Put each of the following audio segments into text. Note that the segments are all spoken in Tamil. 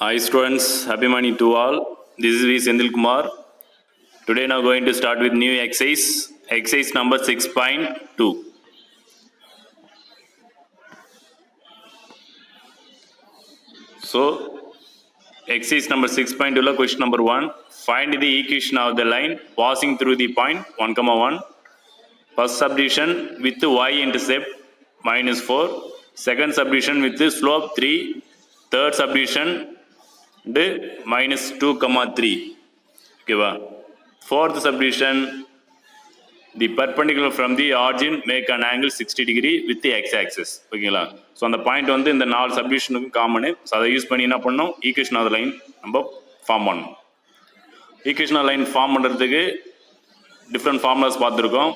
Hi students, happy morning to all. This is V. Sendil Kumar. Today now going to start with new exercise number 6.2. So, exercise number 6.2 question number 1. Find the equation of the line passing through the point 1, 1. First subdivision with the y-intercept -4. Second subdivision with the slope 3. Third subdivision -2, 3. Okay, fourth subdivision, the perpendicular from the origin make an angle 60 degree with the x-axis. ஓகேங்களா? ஸோ அந்த பாயிண்ட் வந்து இந்த 4 சப்டிவிஷனுக்கும் காமனு. ஸோ அதை யூஸ் பண்ணி என்ன பண்ணணும், ஈக்குவேஷன் ஆஃப் லைன் நம்ம ஃபார்ம் பண்ணணும். ஈக்குவேஷன் ஆஃப் லைன் ஃபார்ம் பண்ணுறதுக்கு டிஃப்ரெண்ட் ஃபார்முலாஸ் பார்த்துருக்கோம்.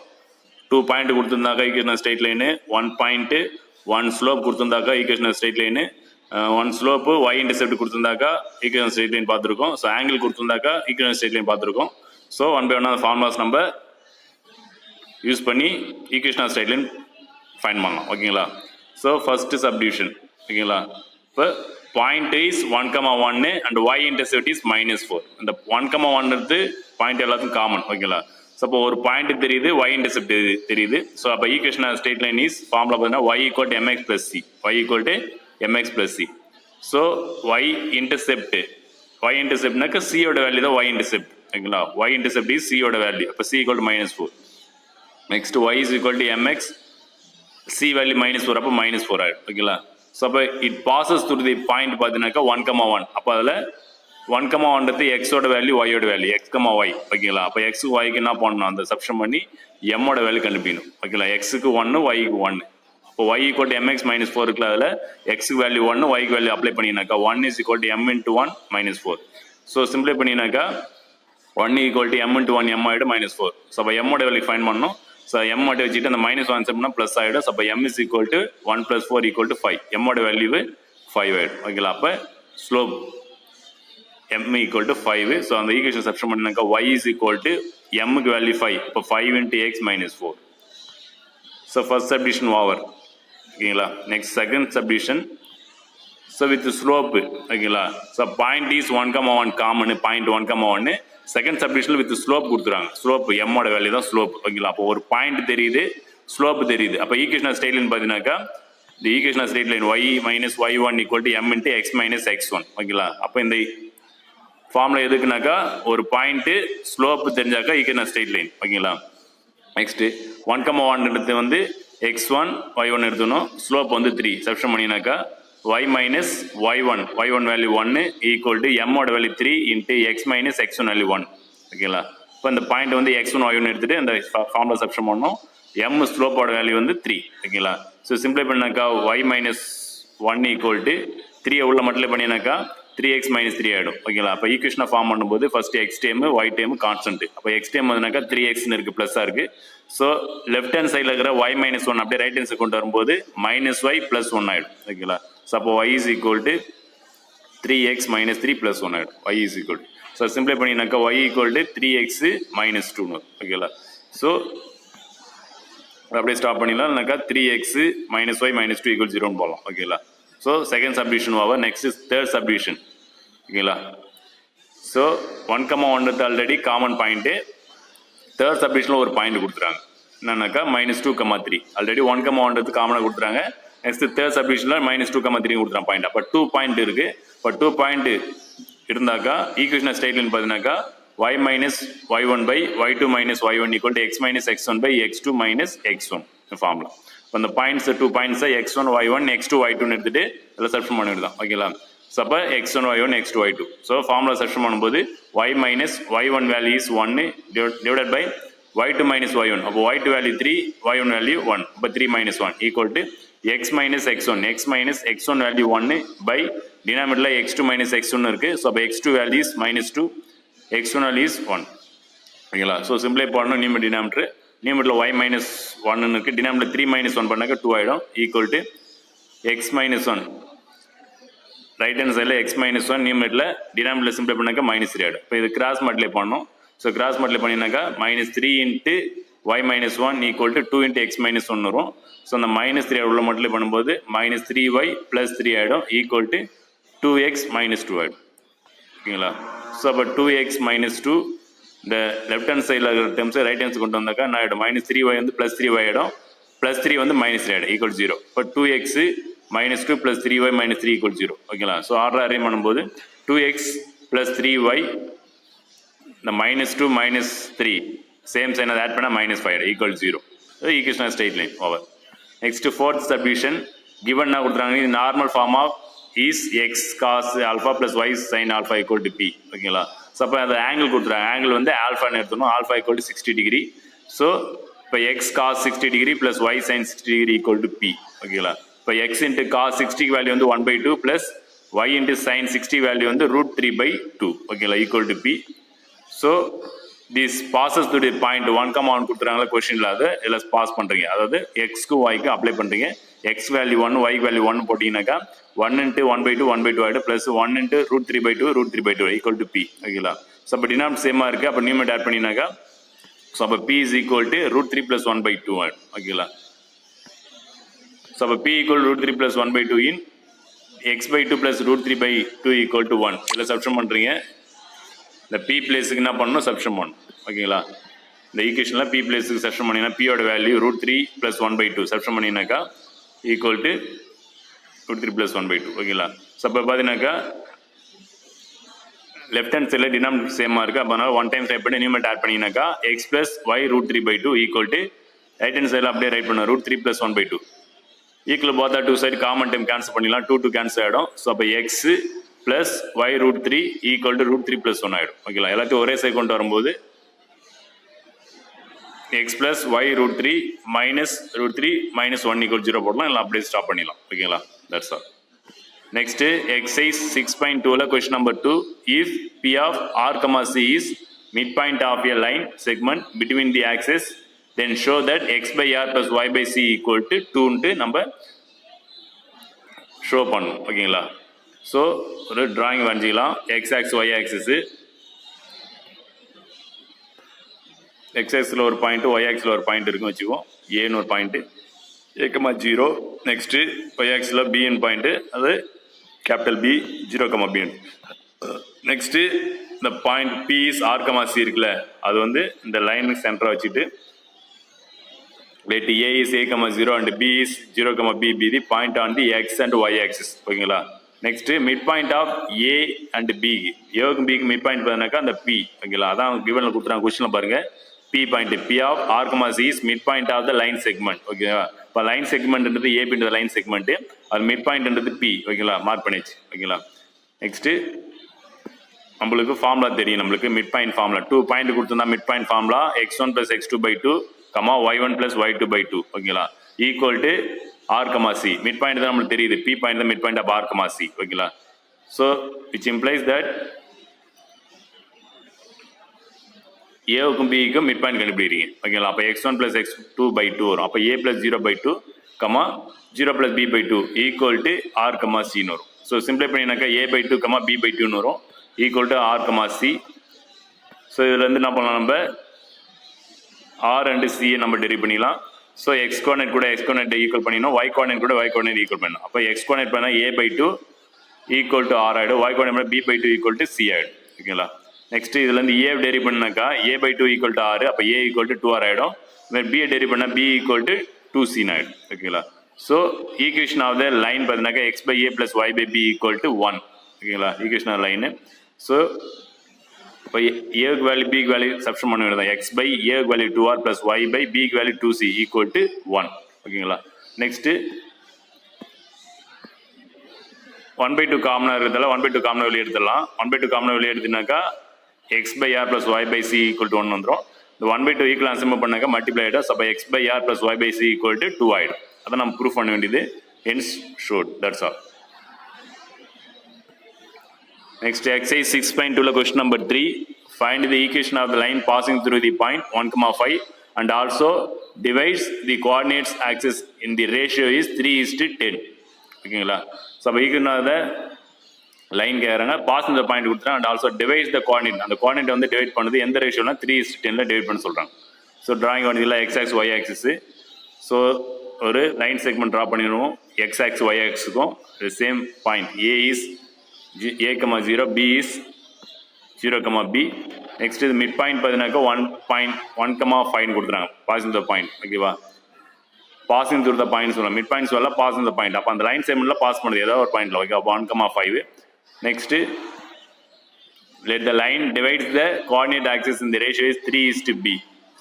2 பாயிண்ட் கொடுத்துருந்தாக்கா equation straight line, 1 point 1 slope கொடுத்துருந்தாக்கா equation straight line, 1 slope y intercept கொடுத்துருந்தாக்கா ஈக்குவேஷன் ஸ்ட்ரெயிட் லைன் பார்த்துருக்கோம். ஸோ ஆங்கிள் கொடுத்துருந்தாக்கா ஈக்குவேஷன் ஸ்ட்ரெயிட் லைன் பார்த்துருக்கோம். ஸோ 1 by 1 அந்த ஃபார்முலாஸ் நம்ம யூஸ் பண்ணி equation of straight line find பண்ணலாம். ஓகேங்களா? So first subdivision. ஓகேங்களா? இப்போ point is 1, 1 and y intercept is -4. இந்த 1, 1 பாயிண்ட் எல்லாத்துக்கும் காமன். ஓகேங்களா? ஸோ அப்போ ஒரு பாயிண்ட் தெரியுது, y இன்டர்செப்ட் தெரியுது. ஸோ அப்போ equation of straight line is formula பார்த்தீங்கன்னா y = mx + c. y = mx + c. So y இன்டர்செப்ட்னாக்க c ஓட வேல்யூ தான் y இன்டர்செப்ட். ஓகேங்களா? y இன்டர்செப்ட் இஸ் c ஓட வேல்யூ. அப்போ c = -4. Next y = mx, c value -4, அப்போ -4 ஆகிடும். ஓகேங்களா? ஸோ அப்போ it bosses through the point பார்த்தீங்கன்னாக்கா 1, 1. அப்போ அதில் 1, 1 எக்ஸோட வேல்யூ ஒய்யோட வேல்யூ, x, y. ஓகேங்களா? அப்போ எக்ஸுக்கு ஒய்க்கு என்ன பண்ணணும், அந்த சப்ஷன் பண்ணி எம்மோட வேல்யூ கண்டுபிடிக்கணும். ஓகேங்களா? எக்ஸுக்கு 1, ஒய்க்கு 1. இப்போ y = mx -4 இருக்குல்ல, அதில் எக்ஸுக்கு வேல்யூ 1, ஒய்க்கு வேல்யூ அப்ளை பண்ணினாக்கா 1 = m × 1 -4. ஸோ சிம்பிளை பண்ணினாக்கா 1 = m × 1 m ஆகிடும் -4. ஸோ அப்போ எம்மோட வேல்யூ ஃபைன் பண்ணணும். ஸோ எம் மட்டும் வச்சுட்டு அந்த -1 செப்னா ப்ளஸ் ஆகிடும். ஸோ அப்போ m = 1 + 4 = 5. எம்மோட வேல்யூ 5 ஆகிடும். ஓகேங்களா? அப்போ ஸ்லோப் m = 5. ஸோ அந்த ஈக்குவேஷன் சப்ஸ்டிட்யூட் பண்ணினாக்கா y = m-க்கு வேல்யூ 5. இப்போ 5 × x -4. So first subdivision over. ஓகேங்களா? Next second subdivision. So with slope. ஓகேங்களா? So point is 1, 1 common, point 1, 1. Second சப்டிவிஷனில் with slope கொடுத்துறாங்க. ஸ்லோப் எம்மோட வேல்யூ தான் ஸ்லோப். ஓகேங்களா? அப்போ ஒரு பாயிண்ட் தெரியுது, ஸ்லோப் தெரியுது. அப்போ ஈக்குவேஷன் ஆஃப் ஸ்ட்ரெயிட் லைன் பார்த்தீங்கன்னாக்கா இந்த equation of straight line y - y1 = m × x - x1. ஓகேங்களா? அப்போ இந்த ஃபார்முலா எதுக்குனாக்கா ஒரு பாயிண்ட் ஸ்லோப் தெரிஞ்சாக்கா ஈக்குவேஷன் ஆஃப் ஸ்ட்ரெயிட் லைன். ஓகேங்களா? நெக்ஸ்ட் 1, 1 வந்து x1 y1 எடுத்துக்கணும். ஸ்லோப் வந்து 3 சப்ஸ்டிட்யூட் பண்ணினாக்கா y - y1 வேல்யூ 1 = m-ஓட வேல்யூ 3 × x - x1 வேல்யூ 1. ஓகேங்களா? இப்போ இந்த பாயிண்ட் வந்து x1 y1 எடுத்துட்டு அந்த ஃபார்முலா சப்ஸ்டிட்யூட் பண்ணணும். m ஸ்லோப்போட வேல்யூ வந்து 3. ஓகேங்களா? ஸோ சிம்பிளை பண்ணாக்கா y - 1 = 3 உள்ள மல்டிப்ளை பண்ணினாக்கா 3x - 3 ஆகிடும். ஓகேங்களா? அப்போ ஈக்குவேஷனை ஃபார்ம் பண்ணும்போது first x time y time constant. அப்போ x டைம் வந்துனாக்கா 3xன்னு இருக்குது, ப்ளஸ்ஸாக இருக்குது. ஸோ லெஃப்ட் ஹேண்ட் சைடில் இருக்கிற y - 1 அப்படியே ரைட் ஹேண்ட் சைடு கொண்டு வரும்போது -y + 1 ஆகிடும். ஓகேங்களா? ஸோ அப்போ y = 3x - 3 + 1 ஆகிடும். y ஸோ சிம்பிளை பண்ணினாக்கா y = 3x - 2. ஓகேங்களா? ஸோ அப்படியே ஸ்டாப் பண்ணிடலாம். இல்லைனாக்கா 3x - y - 2 = 0ன்னு போகலாம். ஓகேங்களா? So second subdivision over. Next is third subdivision. ஓகேங்களா? So 1, 1 already common point. Third சப்டிவிஷனில் ஒரு பாயிண்ட் கொடுத்துறாங்க. என்னன்னாக்கா -2, 3. ஆல்ரெடி 1, 1 காமனாக கொடுத்துறாங்க. நெக்ஸ்ட் தேர்ட் சப்டிவிஷனில் -2, 3 கொடுத்துறாங்க பாயிண்ட். அப்போ 2 பாயிண்ட் இருக்குது. இப்போ 2 பாயிண்ட் இருந்தாக்கா ஈக்குவேஷன் ஆஃப் ஸ்ட்ரெயிட் லைன் பார்த்தீங்கன்னாக்கா y - y1 / y2 - y1 = x - x1 / x2 - x1 formula. இப்போ அந்த பாயிண்ட்ஸ் 2 பாயிண்ட்ஸை x1 y1 x2 y2 எடுத்துட்டு எல்லாம் சப்ஸ்டிட்யூட் பண்ணிவிடுதான். ஓகேங்களா? ஸோ அப்போ x1 y1 x2 y2. So formula substitute பண்ணும்போது y - y1 value is 1 divided by y2 - y1. அப்போ y2 வேல்யூ 3, y1 வேல்யூ 1. அப்போ 3 - 1 = x - x1. x - x1 value 1 by டினாமினேட்டரில் x2 - x1 இருக்குது. ஸோ அப்போ x2 value is -2, x1 value is 1. ஓகேங்களா? ஸோ சிம்பிளை போடணும். டினாமினேட்டர் y - 1 இருக்குது. டினாமினேட்டர் 3 - 1 பண்ணாக்கா 2 ஆகிடும். = x - 1. ரைட் ஹேண்ட் சைடில் x - 1 நியூமரேட்டரில் டினாமினேட்டர் சிம்பிளை பண்ணாக்கா -3 ஆகிடும். இப்போ இது கிராஸ் மல்டிப்ளை பண்ணணும். ஸோ கிராஸ் மல்டிப்ளை பண்ணினாக்கா -3 × y - 1 = 2 × x - 1 வரும். ஸோ அந்த -3 உள்ள மல்டிப்ளை பண்ணும்போது -3y + 3 ஆகிடும். = 2x minus 2 ஆகிடும் ஓகேங்களா. ஸோ அப்போ 2x minus 2 இந்த லெஃப்ட் ஹேண்ட் சைடில் இருக்கிற டெர்ம்ஸை ரைட் ஹேண்ட்ஸ் கொண்டு வந்தாக்கா என்ன ஆகிடும், -3y வந்து +3y ஆகிடும், +3 வந்து -3 ஆகிடும், ஈக்குவல் 0. இப்போ 2x minus 2 plus 3y minus 3 equal 0 ஓகேங்களா. ஸோ ஆர்டர் அரேஞ்ச் பண்ணும்போது 2x plus 3y இந்த -2 -3 சேம் சைன் அதை ஆட் பண்ணால் -5 equal 0. Equation straight line over. Next fourth subdivision given என்ன கொடுத்துறாங்க, இது normal form of is x cos alpha plus y sine alpha equal to B ஓகேங்களா. ஸோ அப்போ அந்த ஆங்கிள் கொடுத்துறாங்க, ஆங்கிள் வந்து ஆல்ஃபான்னு எடுத்துக்கணும், alpha equal to 60 degree. So இப்போ x cos 60 degree plus y sine 60 degree equal to B ஓகேங்களா. இப்போ எக்ஸ் இன்ட்டு காஸ் 60 வேல்யூ வந்து 1/2 plus y into sine 60 value வந்து √3/2 ஓகேங்களா equal to b. So this passes to the point 1,1 கொடுத்துறாங்களா கொஸ்டினில், அதை எல்லாம் பாஸ் பண்ணுறீங்க, அதாவது எக்ஸ்க்கு ஒய்க்கு அப்ளை பண்ணுறீங்க. எக்ஸ் வேல்யூ 1 ஒய் வேல்யூ 1 போட்டிங்கனாக்கா 1 இன்ட்டு 1/2 1/2 ஆகிடும், plus 1 into √3/2 √3/2 equal to B ஓகேங்களா. ஸோ அப்போ டினாமினேட்டர் சேமாக இருக்குது, அப்போ நியூமரேட்டர் ஆட் பண்ணினாக்கா ஸோ அப்போ பி இஸ் ஈக்குவல் டு √3 + 1/2 ஆகிடும் ஓகேங்களா. ஸோ அப்போ b equal √3 + 1/2 in x/2 + √3/2 equal to 1. இதில் சப்ஸ்டிட் பண்ணுறீங்க, இந்த பி பிளேஸுக்கு என்ன பண்ணணும், சப்ஸ்டிட் பண்ணணும் ஓகேங்களா. இந்த ஈக்குவேஷனில் பி பிளேஸுக்கு சப்ஸ்டிட் பண்ணிங்கன்னா பியோட வேல்யூ √3 + 1/2 சப்ஸ்டிட் பண்ணினாக்கா ஈக்குவல் டு √3 + 1/2 ஓகேங்களா. ஸோ அப்போ பார்த்தீங்கன்னாக்கா லெஃப்ட் ஹேண்ட் சைடில் டினாமினேட்டர் சேமாக இருக்குது, அப்போ அதனால் 1 டைம் டைப் பண்ணி நியூமரேட்டர் ஆட் பண்ணிங்கனாக்கா x + y √3/2 equal to right hand சைடில் அப்படியே ரைட் பண்ண √3 + 1/2 ஈக்குவல் போத்தா 2 சைடு காமன் டைம் கேன்சல் பண்ணிடலாம், 2 கேன்சல் ஆகிடும். ஸோ அப்போ x + y √3 ஈக்குவல் டு √3 + 1 ஆகிடும் ஓகேங்களா. எல்லாத்தையும் ஒரே சைடு கொண்டு வரும்போது x + y √3 -√3 -1 ஈக்குவல் 0 போடலாம், இல்லை அப்படியே ஸ்டாப் பண்ணிடலாம் ஓகேங்களா. That's all. Next, exercise 6.2 question number 2. If P of R, C is midpoint of a line segment between the axes, then show that x/r plus y/c equal to 2 நம்ம ஷோ பண்ணும் ஓகேங்களா. ஸோ ஒரு டிராயிங் வரைஞ்சிக்கலாம், x axis y axis, x axisல ஒரு பாயிண்ட் y axisல ஒரு பாயிண்ட் இருக்குன்னு வச்சுக்குவோம், ஏன்னு ஒரு பாயிண்ட் a,0. நெக்ஸ்ட்டு y axisல பின்னு பாயிண்ட், அது கேபிட்டல் B 0,B. நெக்ஸ்ட்டு இந்த point P is R, C இருக்குல்ல, அது வந்து இந்த லைனுக்கு சென்டராக வச்சுட்டு let A is A,0 and B is 0,B be the point on the X and Y axis ஓகேங்களா. Next mid point of A and B, ஏவுக்கும் பிக்கு மிட் பாயிண்ட் பார்த்தீங்கன்னாக்கா அந்த P ஓகேங்களா. அதான் கிவனில் கொடுத்துறாங்க கொஸ்டினில் பாருங்கள், P point P of R, C is mid point of the line segment ஓகேவா. இப்போ லைன் செக்மெண்ட்ன்றது ஏ பின்றது லைன் செக்மெண்ட், அது மிட் பாயிண்ட்ன்றது பி ஓகேங்களா, மார்க் பண்ணிச்சு ஓகேங்களா. நெக்ஸ்ட்டு நம்மளுக்கு ஃபார்முலா தெரியும், நம்மளுக்கு மிட் பாயிண்ட் ஃபார்முலா 2 பாயிண்ட் கொடுத்துருந்தா mid point formula x1 + x2/2, y1 + y2/2 ஓகேங்களா equal to R, C. Mid point தான் நம்மளுக்கு தெரியுது, பி பாயிண்ட் தான் mid point of R, C ஓகேங்களா. ஸோ விச் இம்ப்ளைஸ் தட் ஏவுக்கும் பிக்கும் மிட் பாயிண்ட் கண்டுபிடிக்கிறீங்க ஓகேங்களா. அப்போ x1 + x2/2 வரும், அப்போ a + 0/2, 0 + b/2 equal to R, Cன்னு வரும். ஸோ சிம்பிளை பண்ணினாக்கா a/2, b/2ன்னு வரும், equal to R, C. So இதில் வந்து என்ன பண்ணலாம், நம்ம R and C நம்ம டெரிவ் பண்ணிடலாம். ஸோ x கோஆர்டினேட் கூட x கோஆர்டினேட் ஈக்குவல் பண்ணிடணும், y கோஆர்டினேட் கூட y கோஆர்டினேட் ஈக்குவல் பண்ணணும். அப்போ x கோஆர்டினேட் பண்ணால் a/2 ஈக்குவல் டு R ஆகிடும், y coordinate b/2 equal to C ஆகிடும் ஓகேங்களா. நெக்ஸ்ட் இதுல இருந்து ஏ டெரிவ் பண்ணாக்கா a/2 ஈக்குவல் டு R, அப்போ a ஈக்குவல் டு 2R ஆகிடும். b டெரிவ் பண்ணால் b ஈக்குவல் டு 2C ஆகிடும் ஓகேங்களா. So equation of the line பார்த்தீங்கன்னாக்கா x/a + y/b ஈக்குவல் டு 1 ஓகேங்களா, ஈக்குவேஷன் ஆஃப் லைனு. ஸோ இப்போ ஏக்கு வேல்யூ பிக்கு வேல்யூ சப்ஸ்டிட் பண்ண வேண்டியதான், x/a value 2R + y/b value 2C equal to 1 ஓகேங்களா. நெக்ஸ்ட்டு 1/2 காமனாக இருக்கிறதால 1/2 காமனாக வெளியே எடுத்துடலாம். 1/2 காமனாக வெளியே எடுத்துனாக்கா x/r + y/c ஈக்குவல் டு 1 வந்துடும். இந்த 1/2 ஈக்குவல் ஆன்சர் பண்ணாக்கா மல்டிப்ளை ஆகிடும். அப்போ x/r + y/c ஈக்குவல் டு 2 ஆகிடும். அதை நம்ம ப்ரூஃப் பண்ண வேண்டியது, hence showed, that's all. Next exercise 6.2 question number 3. Find the equation of the line passing through the point 1,5 and also divides the coordinates axis in the ratio is 3:10 ஓகேங்களா. ஸோ அப்போ ஈக்குவேஷன் ஆஃப் த லைன் கேட்குறாங்க, பாஸ் இந்த பாயிண்ட் கொடுத்துறாங்க and also divides the coordinate, அந்த கோஆர்டினேட் வந்து டிவைட் பண்ணுது எந்த ரேஷியோனா 3:10 டிவைட் பண்ண சொல்கிறாங்க. ஸோ டிராயிங் வந்து x axis y axis. ஸோ ஒரு லைன் செக்மெண்ட் ட்ரா பண்ணிடுவோம், x axis y axisக்கும் same point A is a comma 0, b is 0 comma b. Next இது மிட் பாயிண்ட் பார்த்தீங்கன்னாக்கா 1.1,5 கொடுத்துறாங்க பாசிங் த பாயிண்ட். ஓகேவா, பாசிங் த்ரூ த பாயிண்ட் சொல்லலாம். மிட் பாயிண்ட் சொல்லலாம், பாசிங் த பாயிண்ட். அப்போ அந்த லைன் செக்மெண்ட்ல பாஸ் பண்ணுது ஏதாவது ஒரு பாயிண்ட்ல. Okay, 1,5. Next let the line divides the coordinate axis in the ratio is 3:b.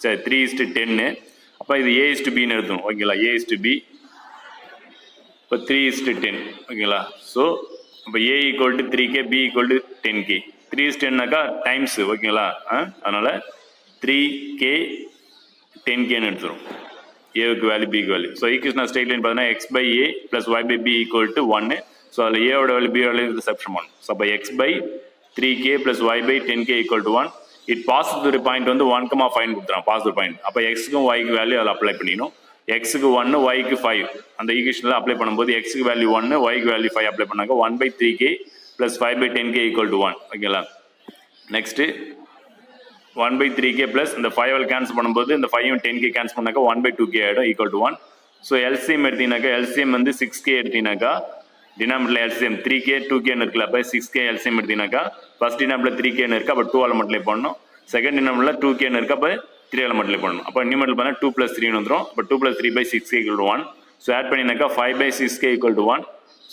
சரி, 3:10. அப்போ இது a:b எடுத்தோம். ஓகேங்களா, a:b. இப்போ 3:10. ஓகேங்களா, ஸோ இப்போ a = 3k, b = 10k. 3:10னாக்கா times. ஓகேங்களா, அதனால 3k 10kன்னு எடுத்துரும். ஏவுக்கு வேல்யூ, பிக்கு value. So equation straight line பார்த்தீங்கன்னா x/a + y/b = 1. ஸோ அதில் ஏவோட வேல்யூ, b வேல்யூ சப்ஸ்டிட் பண்ணணும். ஸோ அப்போ x/3k + y/10k = 1. It pass through point வந்து 1,5 கொடுத்துறான் பாஸ் த்ரூ பாயிண்ட். அப்போ எக்ஸுக்கும் ஒய்க்கு வேல்யூ அதில் அப்ளை பண்ணிக்கணும். எக்ஸுக்கு 1, ஒய்க்கு 5. அந்த ஈக்குவேஷனில் அப்ளை பண்ணும்போது எக்ஸுக்கு வேல்யூ 1, ஒய்க்கு வேல்யூ 5 அப்ளை பண்ணாங்க. 1/3k + 5/10k = 1. ஓகேங்களா, நெக்ஸ்ட்டு 1/3k ப்ளஸ் இந்த 5 கேன்சல் பண்ணும்போது இந்த 5 10k கேன்சல் பண்ணாக்கா 1/2k ஆகிடும், = 1. ஸோ எல்சிஎம் எடுத்தீங்கன்னாக்கா, எல்சிஎம் வந்து 6k எடுத்தீங்கன்னாக்கா, டினாமினேட்டர் எல்சிஎம் 3k 2kன்னு இருக்குல்ல. அப்போ 6k எல்சிஎம் எடுத்தீங்கன்னாக்கா ஃபர்ஸ்ட் டினாமினேட்டர் 3kன்னு இருக்கு, அப்போ 2ஆல் மல்டிப்ளை பண்ணணும். செகண்ட் டினாமினேட்டர் 2kன்னு இருக்கு, அப்போ 3ஆல் மல்டிப்ளை பண்ணணும். அப்போ நியூமரேட்டர் பார்த்தா 2 + 3 வந்துடும். அப்போ 2 + 3/6k = 1. So add பண்ணினாக்கா 5/6k = 1.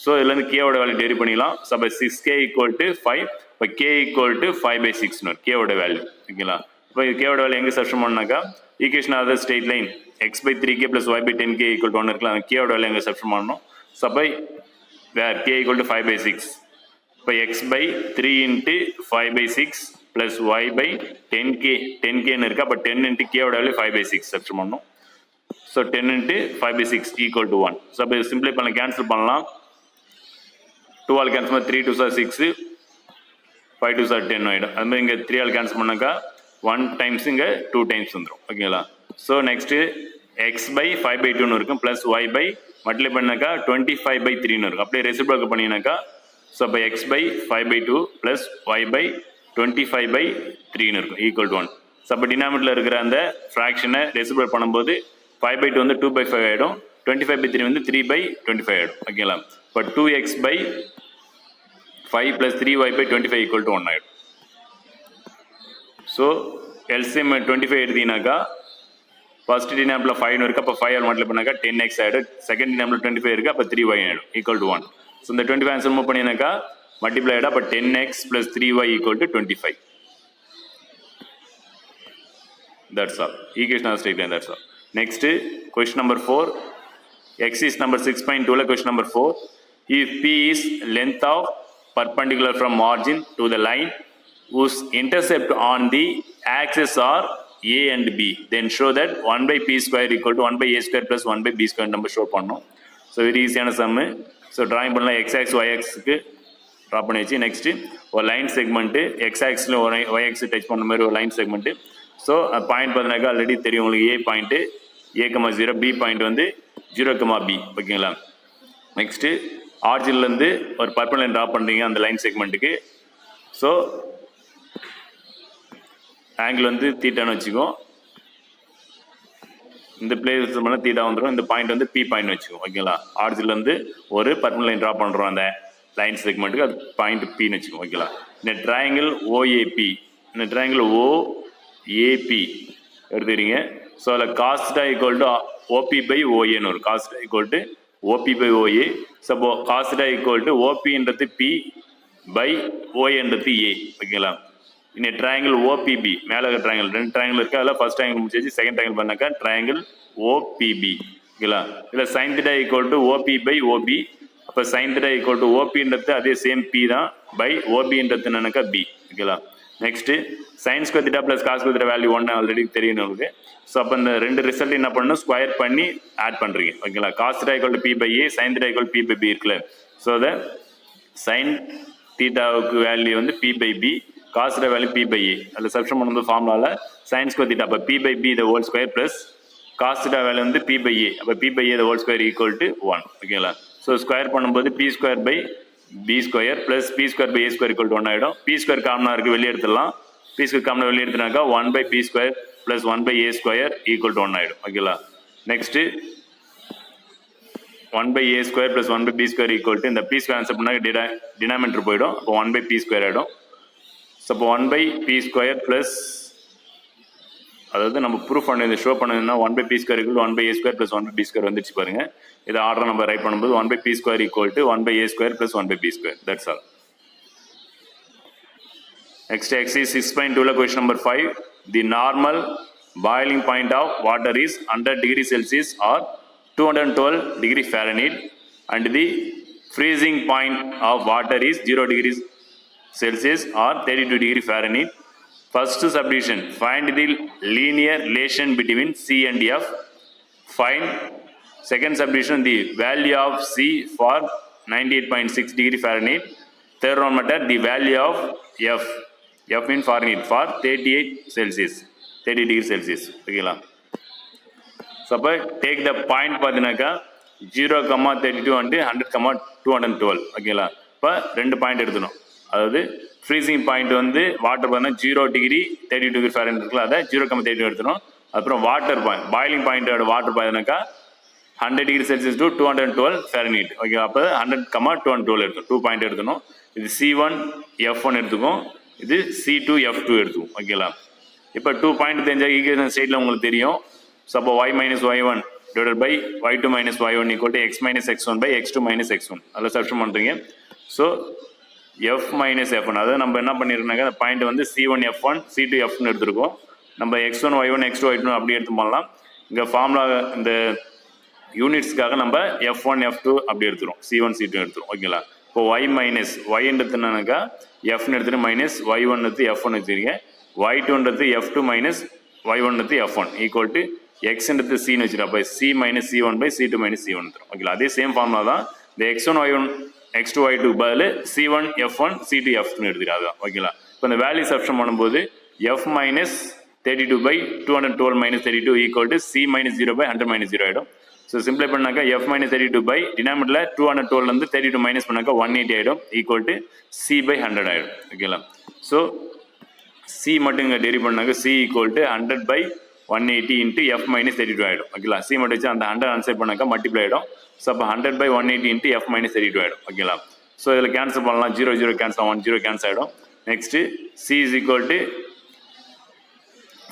So இதுலேருந்து கேவோட வேல்யூ டெரிவ் பண்ணிடலாம். ஸோ அப்போ 6k = 5. இப்போ k = 5/6 கேவோட வேல்யூ. ஓகேங்களா, இப்போ கேவோட வேல்யூ எங்கே சப்ஸ்டிட் பண்ணாக்கா, equation of the straight line x/3k + y/10k = 1 இருக்குல்ல, அந்த கேவோட வேல்யூ எங்கே சப்ஸ்டிட் பண்ணணும். ஸோ அப்போ where k = 5/6. இப்போ x/3 × 5/6 + y/10k 10kன்னு இருக்கு. அப்போ 10 × k ஓட வேல்யூ 5/6 சப்ஸ்டிட் பண்ணணும். ஸோ 10 × 5/6 = 1. ஸோ அப்போ சிம்பிளை பண்ணலாம், கேன்சல் பண்ணலாம். 2ஆல் கேன்சல் பண்ணால் 3 2 6, 5 2 10 ஆகிடும். அதுமாதிரி இங்கே 3ஆல் கேன்சல் பண்ணாக்கா 1 டைம்ஸ் இங்கே 2 டைம்ஸ் வந்துடும். ஓகேங்களா, ஸோ நெக்ஸ்ட்டு x/5/2 இருக்கும் ப்ளஸ் y/ மல்டிப்ளை பண்ணாக்கா 25/3 இருக்கும். அப்படியே ரெசிப்ரோக்கல் பண்ணினாக்கா, ஸோ அப்போ x/5/2 ப்ளஸ் y/25/3 இருக்கும், = 1. ஸோ அப்போ டினாமினேட்டரில் இருக்கிற அந்த ஃப்ராக்ஷனை ரெசிப்ரோக்கல் பண்ணும்போது 5/2 வந்து 2/5 ஆகிடும், 25/3 வந்து 3/25 ஆகிடும். ஓகேங்களா, இப்போ 2x/5 + 3y/25 = 1 ஆகிடும். ஸோ எல்சிஎம் 25 எடுத்தீங்கன்னாக்கா ஃபர்ஸ்ட் டினாமினேட்டரில் 5 இருக்குது, அப்போ 5ஆல் மல்டிப்ளை பண்ணாக்கா 10x ஆகிடும். செகண்ட் டினாமினேட்டர் 25 இருக்குது, அப்போ 3y ஆகிடும், = 1. ஸோ இந்த 25 ஆன்சர் மூவ் பண்ணினாக்கா மல்டிப்ளை ஆகிடும். அப்போ 10x + 3y = 25. That's all. Equation of straight line, that's all. Next question number 4. Exercise number 6.2ல question number 4. If P is length of perpendicular from origin to the line whose intercept on the axis are a and b, then show that 1/p² = 1/a² + 1/b² நம்ம ஷோ பண்ணோம். ஸோ வெரி ஈஸியான சம்மு. ஸோ ட்ராயிங் பண்ணலாம். x axis y axisக்கு ட்ரா பண்ணி வச்சு, நெக்ஸ்ட்டு ஒரு லைன் செக்மெண்ட்டு x axisல ஒரு y axis டச் பண்ண மாதிரி ஒரு லைன் செக்மெண்ட்டு. ஸோ பாயிண்ட் பார்த்தீங்கன்னாக்கா ஆல்ரெடி தெரியும் உங்களுக்கு, a point a,0, b point வந்து 0,b. ஓகேங்களா, நெக்ஸ்ட்டு ஆர்ஜின்லேருந்து ஒரு பர்பன் லைன் ட்ரா பண்ணுறீங்க அந்த லைன் செக்மெண்ட்டுக்கு. ஸோ ஆங்கிள் வந்து தீட்டான்னு வச்சுக்கோ. இந்த பிளேஸ் பண்ணால் தீட்டா வந்துடும். இந்த பாயிண்ட் வந்து பி பாயிண்ட் வச்சுக்கோ. ஓகேங்களா, ஆர்ஜின்லேருந்து ஒரு பர்பன் லைன் ட்ரா பண்ணுறோம் அந்த லைன் செக்மெண்ட்டுக்கு, அது பாயிண்ட் பின்னு வச்சுக்கோ. ஓகேங்களா, இந்த ட்ரையாங்கிள் ஓஏபி, இந்த ட்ரையாங்கிள் ஓஏபி எடுத்துக்கிறீங்க. ஸோ அதில் காஸ்டா = OP/OAன்னு வரும். காஸ்டா = OP/OA. சப்போ காஸ்டா = OPன்றது P/OAன்றது A. ஓகேங்களா, இந்த ட்ரையாங்கிள் OPB, மேலே இருக்கிற ட்ரையாங்கிள் 2 ட்ரையாங்கிள் இருக்குது. அதில் ஃபர்ஸ்ட் ட்ரையாங்கிள் முடிச்சு செகண்ட் ட்ரையாங்கிள் பண்ணாக்கா ட்ரையாங்கிள் OPB. ஓகேங்களா, இதில் sin θ = OP/OB. அப்போ sin θ = OPன்றது அதே சேம் P தான், OBன்றது என்னன்னாக்கா B. ஓகேங்களா, next sin² θ + cos² θ value 1 already தெரியும் உங்களுக்கு. ஸோ அப்போ இந்த ரெண்டு ரிசல்ட் என்ன பண்ணணும், ஸ்கொயர் பண்ணி ஆட் பண்ணுறீங்க. ஓகேங்களா, cos θ = P/A, sin θ = P/B இருக்குல்ல. ஸோ அதை sin θவுக்கு வேல்யூ வந்து P/B, cos θ வேல்யூ P/A. அதில் சப்ஸ்டிட் பண்ணும்போது ஃபார்முலாவில் sin² θ அப்போ P/B the whole square plus cos θ value வந்து P/A, அப்போ P/A the whole square = 1. ஓகேங்களா, ஸோ ஸ்கொயர் பண்ணும்போது P²/B² ப்ளஸ் P²/A² = 1 ஆகிடும். P² காமனாக இருக்குது, வெளியே எடுத்துடலாம். P² காமனாக வெளியே எடுத்துனாக்கா 1/B² ப்ளஸ் 1/A² = 1 ஆகிடும். ஓகேங்களா, next 1 by a square plus 1 by b square equal to இந்த p square ஆன்சர் பண்ணால் டினாமினேட்டர் போயிடும். அப்போ 1 by p square ஆகிடும். ஸோ அப்போ 1 by p square ப்ளஸ் அதாவது நம்ம ப்ரூஃப் பண்ணது show பண்ணதுன்னா 1 by p square equal to 1 by a square plus 1 by b square வந்துச்சு பாருங்க. இதை ஆர்டர் நம்ம ரைட் பண்ணும்போது 1 by p square equal to 1 by a square plus 1 by b square. That's all. Next exercise 6.2 question number 5. The normal boiling point of water is 100 degrees Celsius or 212 degree Fahrenheit and the freezing point of water is 0 degrees Celsius or 32 degree Fahrenheit. First subdivision, find the linear relation between C and F. Find second subdivision, the value of C for 98.6 degree Fahrenheit. Third one matter, the value of F. F in Fahrenheit for 38 Celsius, 30 degree Celsius. Okay, so take the point பார்த்தீங்கன்னாக்கா 0,32 and 100,212. ஓகேங்களா, இப்போ 2 பாயிண்ட் எடுத்துணும். அதாவது ஃப்ரீசிங் பாயிண்ட் வந்து வாட்டர் பார்த்தீங்கன்னா 0 டிகிரி 32 டிகிரி ஃபேரன்ஹீட் இருக்குல்ல, அதை 0,32 எடுத்துணும். அப்புறம் வாட்டர் பாயிண்ட் பாயிலிங் பாயிண்டோட வாட்டர் பார்த்தீங்கன்னாக்கா 100 degree Celsius to 212 Fahrenheit. Okay, அப்போ 100,212 எடுத்துணும். 2 பாயிண்ட் எடுத்துணும். இது C1 F1 எடுத்துக்கும், இது C2 F2 எடுத்துக்கும். ஓகேங்களா, இப்போ 2 பாயிண்ட் தெரிஞ்சால் ஈக்குவேஷன் ஸ்டேட்டில் உங்களுக்கு தெரியும். ஸோ அப்போ y minus y1 divided by y2 minus y1 equal to x minus x1 by x2 minus x1. அதில் சப்ஸ்டிட்யூட் பண்ணுறீங்க. ஸோ f minus f1, அதாவது நம்ம என்ன பண்ணிருக்கோம்னாக்கா அந்த பாயிண்ட் வந்து C1 F1 C2 F1 எடுத்துருக்கோம். நம்ம x1 y1 x2 y2 அப்படி எடுத்து பண்ணலாம். இங்கே ஃபார்முலா இந்த யூனிட்ஸ்க்காக நம்ம F1 F2 அப்படி எடுத்துரும், C1 C2 எடுத்துரும். ஓகேங்களா, இப்போ y மைனஸ் yன்றதுனாக்கா Fன்னு எடுத்துட்டு மைனஸ் y1 எடுத்து F1 வச்சுருக்கீங்க. y2ன்றது F2 மைனஸ் y1 எடுத்து F1 ஈக்குவல் டு எக்ஸ்ன்றது சின்னு வச்சுருக்கோம். அப்போ C minus C1 by C2 minus C1 எடுத்துரும். ஓகேங்களா, அதே சேம் ஃபார்முலா தான் இந்த x1 y1 x2 y2 பதில் C1 F1 C2 F2 எடுத்துக்காது. ஓகேங்களா, இப்போ இந்த வேல்யூ சப்ஸ்டிட்யூட் பண்ணும்போது F minus 32 by 212 minus 32 equal to C minus 0 by 100 minus 0 ஆகிடும். ஸோ சிம்பிளை பண்ணாக்கா F minus 32 by டினாமினேட்டரில் 212 32 மைனஸ் பண்ணாக்கா 180 ஆகிடும் ஈக்குவல் டு C by 100 ஆகிடும். ஓகேங்களா, ஸோ C மட்டும் இங்கே டெரிவ் பண்ணாக்க C equal to 100 by 180 into F minus 32 ஆகிடும். ஓகேங்களா, C மட்டும் வச்சு அந்த 100 ஆன்சர் பண்ணாக்கா மல்டிப்ளை ஆகிடும். ஸோ அப்போ 100 by 180 இன்ட்டு F minus 32 ஆகிடும். ஓகேங்களா, ஸோ இதில் கேன்சல் பண்ணலாம். 0 0 கேன்சல் 1 0 கேன்சல் ஆகிடும். Next C is equal to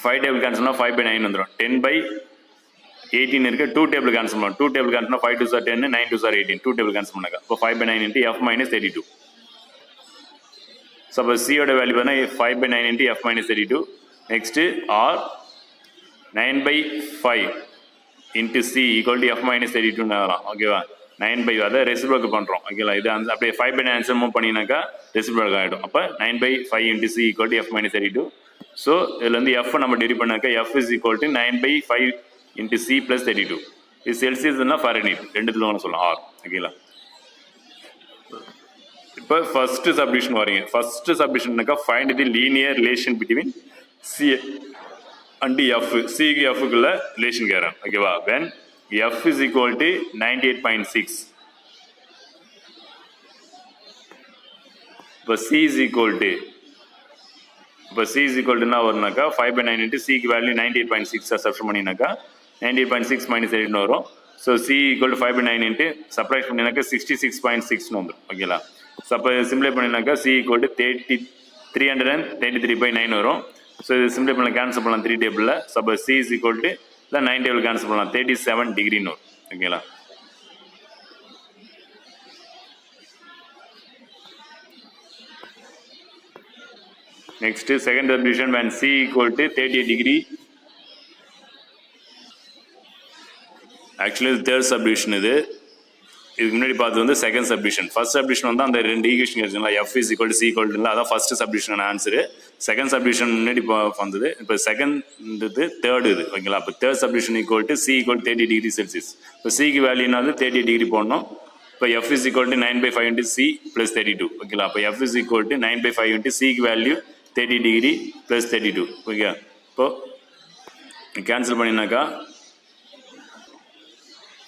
5 table cancel பண்ணால் 5 by 9 வந்துடும். 10 by 18 இருக்கு. 2 டேபிள் கேன்சல் பண்ணலாம். 2 டேபிள் கேன்சல் பண்ணால் 5 2 சார் 10 9 2 சார் 18. 2 டேபிள் கேன்சல் பண்ணாக்கா இப்போ 5 by 9 into F minus 32. So அப்போ சியோட வேல்யூ பார்த்தா 5 by 9 into F minus 32. Next or 9 by 5 into C equal to F minus 32 வரும். ஓகேவா, 9 by அதை ரெசிப்ரோக்கல் பண்ணுறோம். ஓகேங்களா, இது அப்படியே 5 by 9 ஆன்சர் மூவ் பண்ணினாக்கா ரெசிப்ரோக்கல் ஆகிடும். அப்போ 9 by 5 into C equal to F minus 32. So இதில் வந்து F நம்ம டெரிவ் பண்ணாக்கா F is equal to 9 by 5 into C plus 32. இது செல்சியஸ்னா ஃபாரன்ஹீட் ரெண்டுத்துல ஒன்று சொல்லலாம் ஆர். ஓகேங்களா, இப்போ ஃபர்ஸ்ட் சப்டிவிஷன் வரீங்க. ஃபர்ஸ்ட் சப்டிவிஷன்னாக்கா find the linear relation between C and F. சிக்கு எஃப்க்குள்ள ரிலேஷன் கேட்குறேன். ஓகேவா, when F is equal to 98.6. இப்போ C இஸ் ஈக்குவல் டு என்ன வரும்னாக்கா 5 by 9 இன்ட்டு சிக்கு வேல்யூ 98.6 சப்ஸ்டிட்யூட் பண்ணினாக்கா 98.6 மைனஸ் 8 வரும். So C equal to 5 by 9 into subtract பண்ணினாக்கா 66.6 வந்துடும். ஓகேங்களா, ஸோ அப்போ சிம்பிளை பண்ணினாக்கா C ஈக்குவல் டு 333 by 9 வரும். ஸோ இது சிம்பிளை பண்ணலாம், கேன்சல் பண்ணலாம் 3 டேபிளில். ஸோ அப்போ C இஸ் ஈக்குவல் டு இல்லை 9 டேபிள் கேன்சல் பண்ணலாம் 37 டிகிரின்னு வரும். ஓகேங்களா, next second subdivision when C equal to 38 degree. Actually இது தேர்ட் சப்டிவிஷன். இதுக்கு முன்னாடி பார்த்தது வந்து செகண்ட் சப்டிவிஷன். ஃபர்ஸ்ட் சப்டிவிஷன் வந்து அந்த ரெண்டு ஈக்குவேஷன் இருக்குங்களா, F is equal to C equal to, அதான் first subdivision answer. Second subdivision முன்னாடி வந்தது, இப்போ செகண்ட் தேர்டு இது. ஓகேங்களா, இப்போ third subdivision equal to C equal 30 degree Celsius. இப்போ சிக்கு வேல்யூனாவது 30 டிகிரி போடணும். இப்போ F is equal to 9 by 5 into C plus 32. ஓகேங்களா, அப்போ F is equal to 9 by 5 into சிக்கு வேல்யூ 30 டிகிரி ப்ளஸ் 32. ஓகே, இப்போ கேன்சல் பண்ணினாக்கா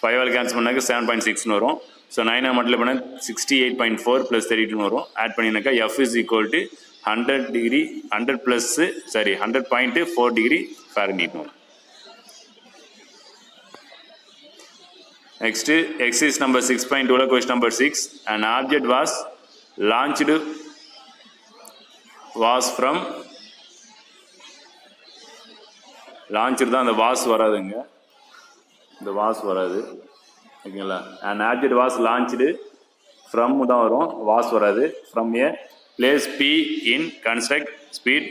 5 கேன்சல் பண்ணாக்கா 7.6 வரும். ஸோ 9 மட்டும் பண்ண 68.4 ப்ளஸ் 32 வரும். ஆட் பண்ணினாக்கா F is equal to 100 degree 100 plus 100.4 degree Fahrenheit வரும். Next, exercise number 6.2, question number 6. An object was launched from தான் அந்த வாஸ் வராதுங்க, இந்த வாஸ் வராது ஓகேங்களா. an object was launched from தான் வரும், வாஸ் வராது. from a place P in constant speed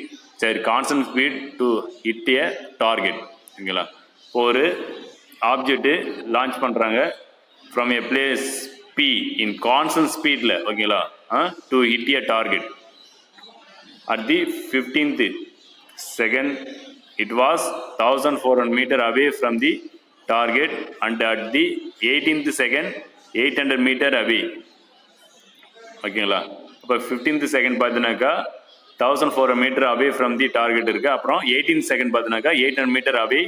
to hit a target ஓகேங்களா. ஒரு ஆப்ஜெக்ட் லான்ச் பண்ணுறாங்க from A place P in constant ஸ்பீடில் ஓகேங்களா to hit A target. At the 15th second it was 1400 meter away from the target and at the 18th second 800 meter away ஓகேங்களா. அப்போ 15th second பார்த்தீங்கன்னாக்கா 1400 meter away from the target இருக்குது. அப்புறம் 18th second பார்த்தீங்கன்னாக்கா 800 meter away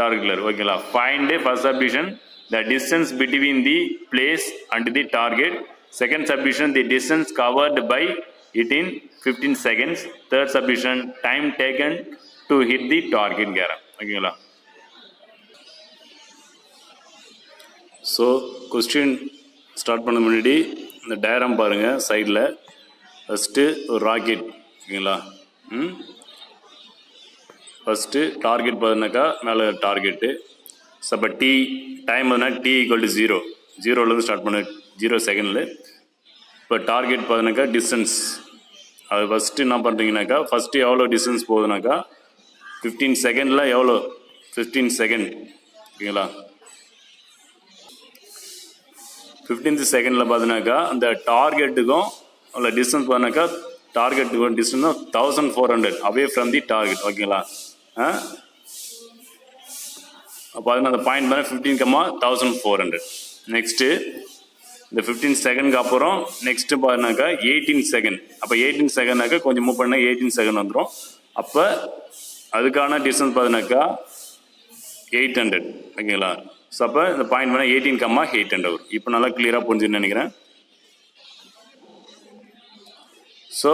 target ஓகேங்களா. find first subdivision the distance between the place and the target. second subdivision the distance covered by it in 15 seconds. third subdivision time taken to hit the target ஓகேங்களா. ஸோ கொஸ்டின் ஸ்டார்ட் பண்ண முன்னாடி இந்த டயக்ராம் பாருங்கள் சைடில். ஃபஸ்ட்டு ஒரு ராக்கெட் ஓகேங்களா. ஃபஸ்ட்டு டார்கெட் பார்த்தீங்கன்னாக்கா மேலே டார்கெட்டு. ஸோ அப்போ டைம் பார்த்தீங்கன்னா T = 0, 0லேருந்து ஸ்டார்ட் பண்ண 0 செகண்டில். இப்போ டார்கெட் பார்த்தீங்கன்னாக்கா டிஸ்டன்ஸ் அது ஃபஸ்ட்டு என்ன பண்ணுறீங்கனாக்கா ஃபஸ்ட்டு எவ்வளோ டிஸ்டன்ஸ் போகுதுனாக்கா 15 செகண்டில் எவ்வளோ 15 செகண்ட் ஓகேங்களா. 15th செகண்டில் பார்த்தீங்கன்னாக்கா அந்த டார்கெட்டுக்கும் அவ்வளோ டிஸ்டன்ஸ் பார்த்தீங்கன்னாக்கா டார்கெட்டுக்கும் distance 1400 away from the target ஓகேங்களா. அப்போ அது அந்த பாயிண்ட் பண்ண 15,1400. நெக்ஸ்ட்டு இந்த 15 செகண்டுக்கு அப்புறம் நெக்ஸ்ட்டு பார்த்தீங்கன்னாக்கா 18 செகண்ட். அப்போ 18 செகண்ட்னாக்கா கொஞ்சம் மூவ் பண்ணால் 18 செகண்ட் வந்துடும். அப்போ அதுக்கான டிஸ்டன்ஸ் பார்த்தீங்கன்னாக்கா 800 ஓகேங்களா. ஸோ அப்போ இந்த பாயிண்ட் பண்ணால் 18,800 வரும். இப்போ நல்லா கிளியராக புரிஞ்சுன்னு நினைக்கிறேன். So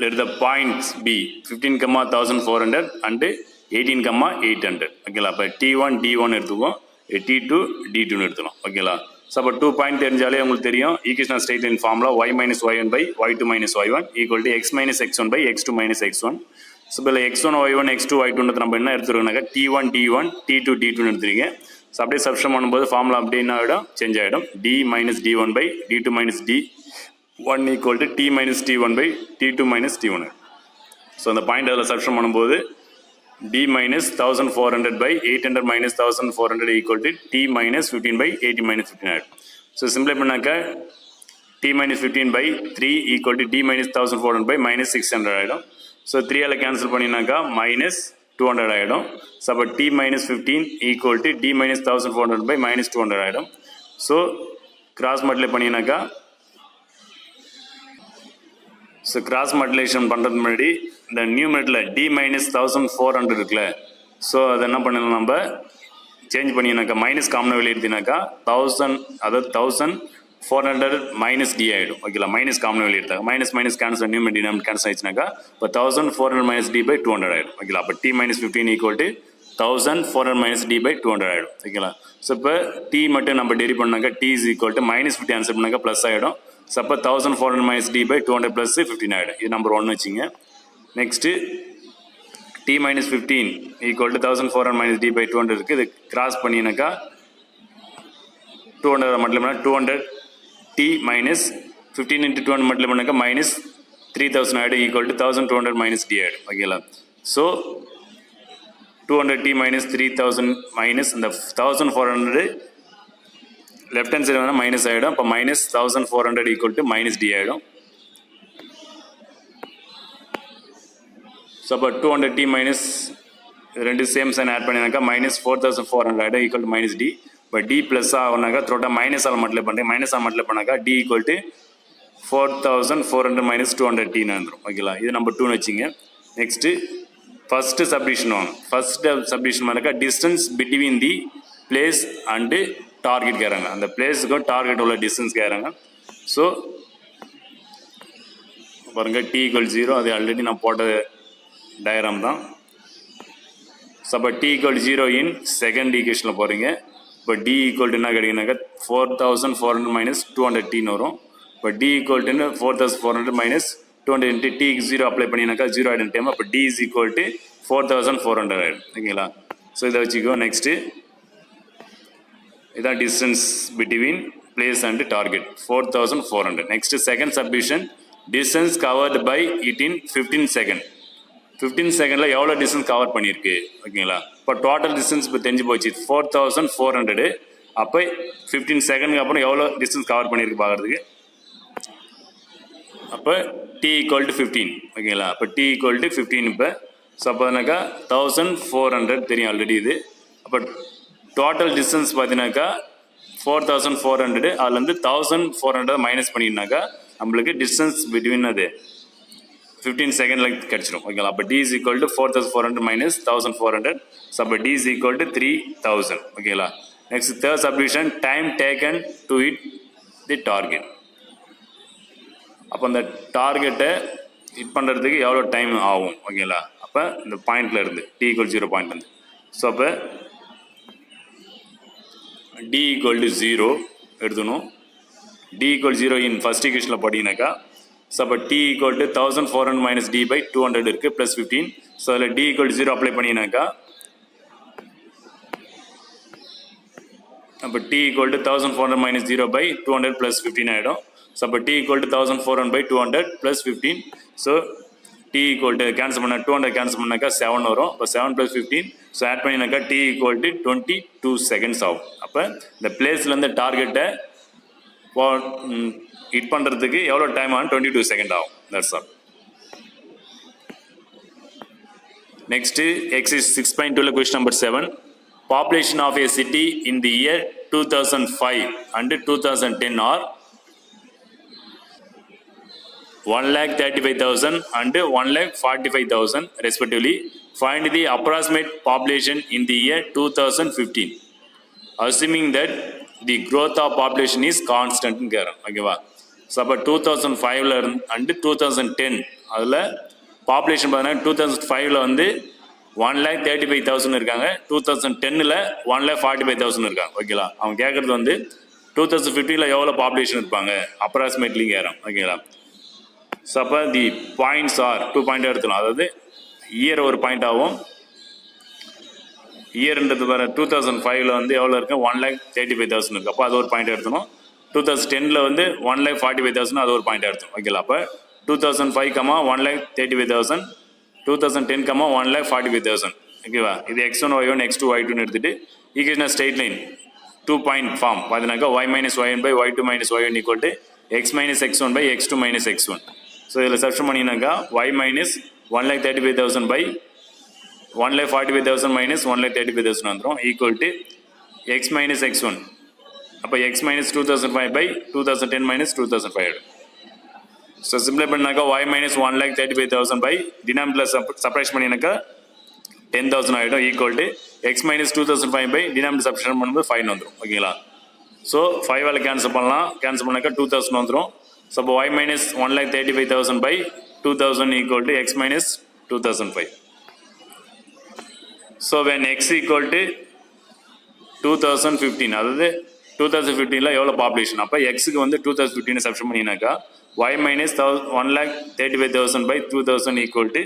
let the points be 15,1400 and 18,800 ஓகேங்களா. அப்போ T1 D1 எடுத்துக்குவோம், T2 D2 எடுத்துக்கலாம் ஓகேங்களா. ஸோ அப்போ 2 பாயிண்ட் தெரிஞ்சாலே உங்களுக்கு தெரியும் equation straight line formula y - y1 / y2 - y1 = x - x1 / x2 - x1. So இப்போ x1 y1 x2 y2 நம்ம என்ன எடுத்துருக்கோம்னாக்கா T1 D1 T2 D2 எடுத்துருங்க. ஸோ அப்படியே சப்ஸ்டிட்யூட் பண்ணும்போது ஃபார்முலா அப்படியே என்ன ஆகிடும், சேஞ்ச் ஆகிடும். D - D1 / D2 - D1 = T - T1 / T2 - T1. So அந்த பாயிண்ட் அதில் சப்ஸ்டிட்யூட் பண்ணும்போது D - 1400 / 800 - 1400 = T - 15 / 80 - 15 ஆகிடும். ஸோ சிம்பிளை பண்ணாக்கா T - 15 / 3 = D - 1400 / -600 ஆகிடும். ஸோ 3ஆல் கேன்சல் பண்ணினாக்கா -200 ஆகிடும். ஸோ அப்போ T - 15 = D - 1400 / -200 ஆகிடும். ஸோ கிராஸ் மல்டிப்ளை பண்ணினாக்கா ஸோ கிராஸ் மல்டிப்ளிகேஷன் பண்ணுறதுக்கு முன்னாடி இந்த நியூமரேட்டரில் D - 1400 இருக்குல்ல, ஸோ அதை என்ன பண்ணலாம் நம்ம சேஞ்ச் பண்ணினாக்கா மைனஸ் காமனாக வெளியே எடுத்தினாக்கா 1000 அதாவது 1400 - D ஆகிடும் ஓகேங்களா. மைனஸ் காமனாக வெளியே எடுத்தாங்க minus cancel numerator denominator cancel ஆயிடுச்சுனாக்கா இப்போ 1400 - D / 200 ஆகிடும் ஓகேங்களா. அப்போ T - 15 = 1400 - D / 200 ஆகிடும் ஓகேங்களா. ஸோ இப்போ T மட்டும் நம்ம டெரி பண்ணாக்கா T = -50 ஆன்சர் பண்ணாக்கா ப்ளஸ் ஆகிடும். ஸோ அப்போ 1400 - D / 200 + 15 ஆகிடும். இது நம்பர் 1 வச்சுங்க. நெக்ஸ்ட்டு T - 15 = 1400 - D / 200 இருக்குது. இது கிராஸ் பண்ணினாக்கா 200 மல்டிப்ளை பண்ணால் 200 T - 15 × 200 மல்டிப்ளை பண்ணாக்கா -3000 ஆகிடும் = 1200 - D ஆகிடும் ஓகேங்களா. ஸோ 200 T - 3000 மைனஸ் இந்த 1400 லெஃப்ட் ஹேண்ட் சைடு வேணால் மைனஸ் ஆகிடும். இப்போ -1400 = -D ஆகிடும். ஸோ அப்போ 200 T மைனஸ் ரெண்டு சேம் சைன் ஆட் பண்ணினாக்கா -4400 ஆகிடும் = -D. இப்போ D ப்ளஸ் ஆகுனாக்கா த்ரோட்டா மைனஸால் மல்டிப்ளை பண்ணுறேன். மைனஸால் மல்டிப்ளை பண்ணாக்கா D = 4400 - 200 T வந்துடும் ஓகேங்களா. இது நம்பர் 2 வச்சுங்க. நெக்ஸ்ட்டு ஃபஸ்ட்டு சப்டிவிஷன் வாங்க. ஃபஸ்ட்டு சப்டிவிஷன் பண்ணாக்கா distance between the place and target கேட்குறாங்க. அந்த பிளேஸுக்கும் டார்கெட் உள்ள டிஸ்டன்ஸ் கேட்குறாங்க. ஸோ பாருங்கள் T = 0, அது ஆல்ரெடி நான் போட்ட டயக்ராம் தான். ஸோ அப்போ T = 0 இன் செகண்ட் ஈக்குவேஷனில் போகிறீங்க. இப்போ டி ஈக்குவல் டு என்ன கிடைக்குனாக்கா 4400 மைனஸ் 200 வரும். இப்போ d equal to 4400 minus 200 into டிக்கு 0 அப்ளை பண்ணினாக்கா 0 ஆகிடும் டைம். அப்போ டி இஸ் ஈக்குவல் டு 4400 ஆகிடும். ஓகேங்களா? ஸோ இதை வச்சுக்கோ. நெக்ஸ்ட்டு இதான் distance between place and target 4400. Next second subdivision distance covered by it in 15 second. 15 செகண்டில் எவ்வளோ டிஸ்டன்ஸ் கவர் பண்ணியிருக்கு. ஓகேங்களா? இப்போ டோட்டல் டிஸ்டன்ஸ் இப்போ தெரிஞ்சு போச்சு 4400. அப்போ 15 செகண்டுக்கு அப்புறம் எவ்வளோ டிஸ்டன்ஸ் கவர் பண்ணியிருக்கு பார்க்குறதுக்கு. அப்போ டி ஈக்குவல் டு 15. ஓகேங்களா? அப்போ டி ஈக்குவல் டு 15. இப்போ ஸோ அப்போனாக்கா 1400 தெரியும் ஆல்ரெடி இது. அப்போ டோட்டல் டிஸ்டன்ஸ் பார்த்தீங்கன்னாக்கா 4400. அதுலேருந்து 1400 மைனஸ் பண்ணினாக்கா நம்மளுக்கு டிஸ்டன்ஸ் பிட்வீன் அது 15 செகண்டில் கிடச்சிடும். ஓகேங்களா? அப்போ d is equal to 4400 minus 1400. So அப்போ டி இஸ் ஈக்குவல் டு 3000. ஓகேங்களா? Next third subdivision time taken to it the target. அப்போ அந்த டார்கெட்டை ஹிட் பண்ணுறதுக்கு எவ்வளோ டைம் ஆகும். ஓகேங்களா? அப்போ இந்த பாயிண்டில் இருந்து டி ஈக்குவல் 0 பாயிண்ட் இருந்து. ஸோ அப்போ டி ஈக்குவல் டு 0 எடுத்துணும். டி ஈக்குவல் 0 இன் ஃபர்ஸ்ட் ஈக்குவேஷனில் போட்டிங்கனாக்கா ஸோ அப்போ t equal to 1400 minus t by 200 இருக்குது ப்ளஸ் 15. ஸோ அதில் டி ஈக்குவல் 0 அப்ளை பண்ணினாக்கா அப்போ t equal to 1400 minus 0 by 200 plus 15 ஆகிடும். ஸோ அப்போ t equal to 1400 by 200 plus 15. So t equal to cancel பண்ண 200 கேன்சல் பண்ணாக்கா 7 வரும். இப்போ 7 ப்ளஸ் 15. ஸோ ஆட் பண்ணினாக்கா டி ஈக்குவல் டு 22 செகண்ட்ஸ் ஆகும். அப்போ இந்த பிளேஸ்லேருந்து டார்கெட்டை ஹிட் பண்ணுறதுக்கு எவ்வளோ டைம் ஆகும். 22 செகண்ட் ஆகும். That's all. Next exercise 6.2 question number 7. Population of a city in the year 2005 and 2010 are 1,35,000 and 1,45,000 respectively. Find the approximate population in the year 2015 assuming that the growth of population is constant. ஓகேவா? ஸோ அப்போ 2005 அண்டு 2010 அதில் பாப்புலேஷன் பார்த்தீங்கன்னா 2005 வந்து 1,35,000 இருக்காங்க. 2010 1,45,000 இருக்காங்க. ஓகேங்களா? அவங்க கேட்குறது வந்து 2015 எவ்வளோ பாப்புலேஷன் இருப்பாங்க அப்ராக்சிமேட்லி கேட்குறான். ஓகேங்களா? ஸோ அப்போ தி பாயிண்ட்ஸ் ஆர் 2 பாயிண்ட் எடுத்துக்கலாம். அதாவது இயர் ஒரு பாயிண்ட் ஆகும். இயர்ன்றது வர 2005 வந்து எவ்வளோ இருக்குது 1,35,000 இருக்குது. அப்போ அது ஒரு பாயிண்ட் எடுத்தணும். 2010 வந்து 1,45,000 அது ஒரு பாயிண்ட் எடுத்தோம். ஓகேங்களா? அப்போ 2005 1,35,000 2010 1,45,000. ஓகேவா? இது x1 y1 x2 y2 எடுத்துட்டு equation straight line 2 point form பார்த்தீங்கன்னாக்கா y minus y1 by y2 minus y1 equal to x minus x1 by x2 minus x1. So இதில் சப்ஸ்டிட் பண்ணினாக்கா y மைனஸ் 1,35,000 பை 1,45,000 மைனஸ் 1,35,000 வந்துடும் equal to x minus x1. அப்போ x minus 2005 by 2010 minus 2005. So சிம்பிளை பண்ணாக்கா y minus 1,35,000 by denominator subtract பண்ணினாக்கா 10,000 ஆகிடும் equal to x minus 2005 by denominator subtract பண்ணும்போது 5 வந்துடும். ஓகேங்களா? ஸோ 5 கேன்சல் பண்ணலாம். கேன்சல் பண்ணாக்கா 2000 வந்துடும். ஸோ அப்போ y minus 1,35,000 by 2000 equal to x minus 2005. So when x equal to 2015 அதாவது 2015 எவ்வளோ பாப்புலேஷன். அப்போ எக்ஸுக்கு வந்து 2015 சப்ஸ்டிட் பண்ணினாக்கா y minus 1,35,000 by 2000 equal to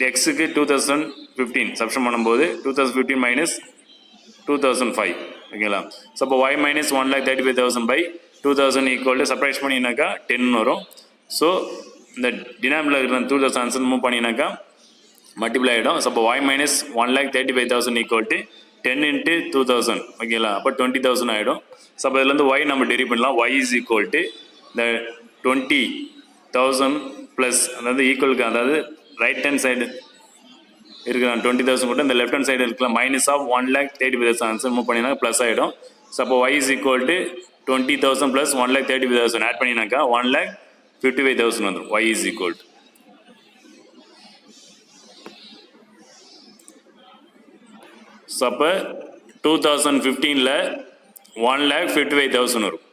எக்ஸுக்கு 2015 சப்ஸ்டிட் பண்ணும்போது 2015 மைனஸ் 2005. ஓகேங்களா? ஸோ அப்போ y minus 1,35,000 by 2000 equal to subtract பண்ணினாக்கா 10 வரும். ஸோ இந்த டினாமினேட்டர் இருக்கிற 2000 ஆன்சர் மூவ் பண்ணினாக்கா மல்டிப்ளை ஆகிடும். ஸோ அப்போ y minus 1,35,000 equal to 10 into 2000. ஓகேங்களா? அப்போ 20,000 ஆகிடும். ஸோ அப்போ இதுலேருந்து y நம்ம டெரிவ் பண்ணலாம். y இஸ் ஈக்குவல் டு இந்த 20,000 ப்ளஸ் அதாவது ஈக்குவலுக்கு அதாவது ரைட் ஹேண்ட் சைடு இருக்கிற 20,000 கூட இந்த லெஃப்ட் ஹேண்ட் சைடு இருக்கிற மைனஸ் ஆஃப் 1,35,000 ஆன்சர் மூவ் பண்ணினா ப்ளஸ் ஆகிடும். ஸோ அப்போ y is equal to 20,000 plus 1,35,000 add பண்ணினாக்கா 1,55,000 வந்துடும். y is equal to so அப்போ 2015 1,55,000 வரும்.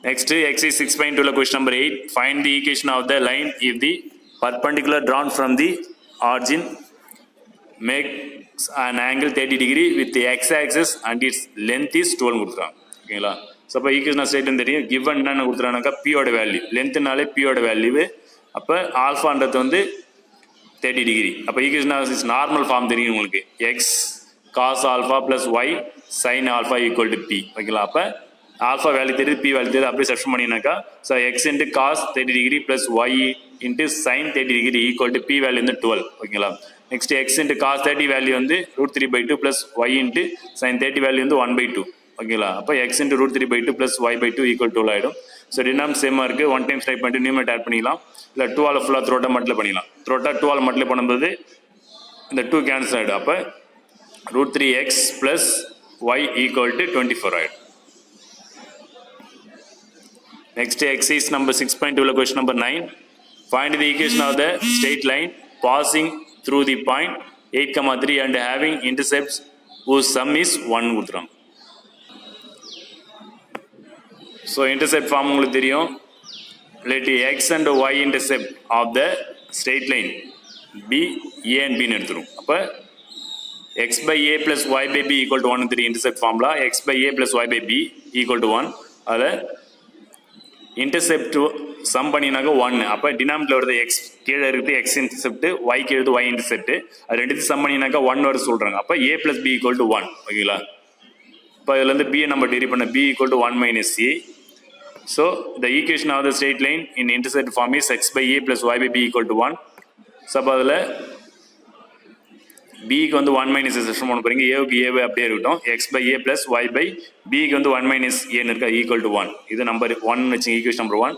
Next exercise 6.2 question number 8. Find the equation of the line if the perpendicular drawn from the origin makes an angle 30 degree with the x-axis and its length is 12 கொடுத்துறாங்க ஓகேங்களா. ஸோ அப்போ ஈக்குவேஷன் ஸ்டேட்மெண்ட் தெரியும். கிவன் என்னென்ன கொடுத்துறாங்கக்கா பியோட வேல்யூ, லென்த்னாலே பியோட வேல்யூ. அப்போ ஆல்ஃபான்றது வந்து 30 டிகிரி. அப்போ ஈக்குவேஷன் நார்மல் ஃபார்ம் தெரியும் உங்களுக்கு. X cos alpha plus y sine alpha equal to B ஓகேங்களா. அப்போ ஆல்ஃபா வேல்யூ தெரியுது, பி வேல்யூ தெரியுது, அப்படியே சப்ஸ்டிட் பண்ணினாக்கா so x into cos 30 degree plus y into sine 30 degree equal to p value வந்து 12 ஓகேங்களா. Next x into cos 30 value வந்து √3/2 plus y into sine 30 value வந்து 1/2 ஓகேங்களா. அப்போ எக்ஸ் இன்ட்டு √3/2 ப்ளஸ் ஒய்/2 ஈக்குவல் 12 ஆகிடும். ஸோ டினாம் சேமாக இருக்குது. 1 டைம் டைப் பண்ணிட்டு நியூமரேட் ஆட் பண்ணிக்கலாம். இல்லை 2 ஃபுல்லாக த்ரோட்டாக மல்டிப்ளை பண்ணிக்கலாம். த்ரோட்டாக 2 மல்டிப்ளை பண்ணும்போது இந்த 2 கேன்சல் ஆகிடும். அப்போ √3x plus Y equal to 24 ஆகிடும். Next exercise number 6.2 question number 9. Find the equation of the straight line passing through the point 8,3 and having intercepts whose sum is 1 கொடுத்துறாங்க. So intercept form உங்களுக்கு தெரியும். Let x and y intercept of the straight line be a and b ன்னு எடுத்துரும். அப்போ x by a plus y by b equal to 1 3 intercept formula x by a plus y by b equal to 1. அதில் இன்டர்செப்ட் சம் பண்ணினாக்க 1. அப்போ டினாமினேட்டர் வருது எக்ஸ் கீழே இருக்குது எக்ஸ் இன்டர்செப்ட், ஒய் கீழே ஒய் இன்டர்செப்ட், அது ரெண்டுத்தையும் சம் பண்ணினாக்கா 1 வருது சொல்கிறாங்க. அப்போ a plus b equal to 1 ஓகேங்களா. இப்போ இதில் வந்து b நம்ம டெரிவ் பண்ண b equal to 1 minus a. So the equation of the straight line in intercept form is x by a plus y by b equal to 1. So அப்போ அதில் பிக்கு வந்து 1 மைனஸ் செக்ஷன் பண்ண போகிறீங்க. ஏவுக்கு ஏவை அப்படியே இருக்கட்டும். X by a plus y by பிக்கு வந்து 1 மைனஸ் ஏன்னு இருக்கா ஈக்குவல் டு 1. இது நம்பர் 1 வச்சு equation number 1.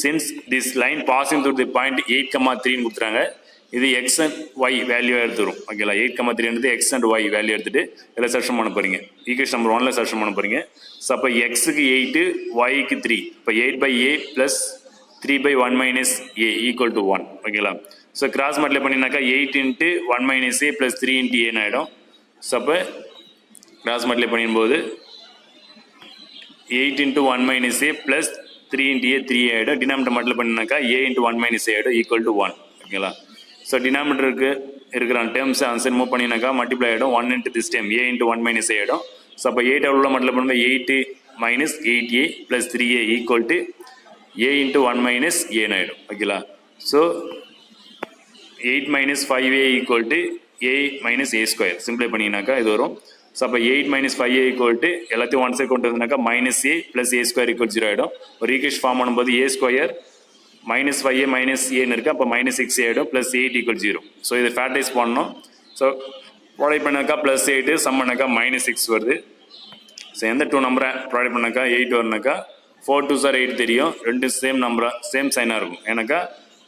Since this line passing through the point 8,3ன்னு கொடுத்துறாங்க. இது எக்ஸ் அண்ட் ஒய் வேல்யூ எடுத்துரும் ஓகேங்களா. 8,3 எக்ஸ் அண்ட் ஒய் வேல்யூ எடுத்துட்டு இதில் செக்ஷன் பண்ண போகிறீங்க. ஈக்குவேஷன் நம்பர் 1ல் செக்ஷன் பண்ண போகிறீங்க. ஸோ அப்போ எக்ஸுக்கு 8 ஒய்க்கு 3. இப்போ 8 by a plus 3 by 1 minus a equal to 1 ஓகேங்களா. ஸோ கிராஸ் மல்டிப்ளை பண்ணினாக்கா 8 into 1 minus a plus 3 into ஏன்னு ஆகிடும். ஸோ அப்போ கிராஸ் மல்டிப்ளை பண்ணும்போது 8 into 1 minus a plus 3 into a 3 ஆகிடும். டினாமினேட்டர் மல்டிப்ளை பண்ணினாக்கா a இன்ட்டு 1 மைனஸ் ஏ ஆகிடும் ஈக்குவல் டு 1 ஓகேங்களா. ஸோ டினாமினேட்டருக்கு இருக்கிற டேர்ம்ஸ் ஆன்சர் மூவ் பண்ணினாக்கா மல்டிப்ளை ஆகிடும் 1 into this time a into 1 minus a ஆகிடும். ஸோ அப்போ 8 எவ்வளோ மல்டிப்ளை பண்ணும்போது 8 minus 8a plus 3a equal to a into 1 minus ஏன்னு ஆகிடும் ஓகேங்களா. So 8 minus 5a equal to a minus a square. சிம்பிளை பண்ணிங்கனாக்கா இது வரும். ஸோ அப்போ 8 minus 5a equal to எல்லாத்தையும் 1 சைட் கொண்டு வந்தாக்கா minus a plus a square equal 0 ஆகிடும். ஒரு ஈக்குவேஷன் ஃபார்ம் பண்ணும்போது a square minus 5a minus ஏன்னு இருக்குது. அப்போ மைனஸ் 6a ஆகிடும் ப்ளஸ் 8 ஈக்குவல் 0. ஸோ இதை ஃபேக்டரைஸ் பண்ணணும். ஸோ ப்ராடக்ட் பண்ணாக்கா ப்ளஸ் 8 சம் பண்ணாக்கா மைனஸ் 6 வருது. ஸோ எந்த 2 நம்பரை ப்ராடக்ட் பண்ணாக்கா 8 வரணுனாக்கா 4 2s are 8 தெரியும். ரெண்டு சேம் நம்பராக சேம் சைனாக இருக்கும். ஏன்னாக்கா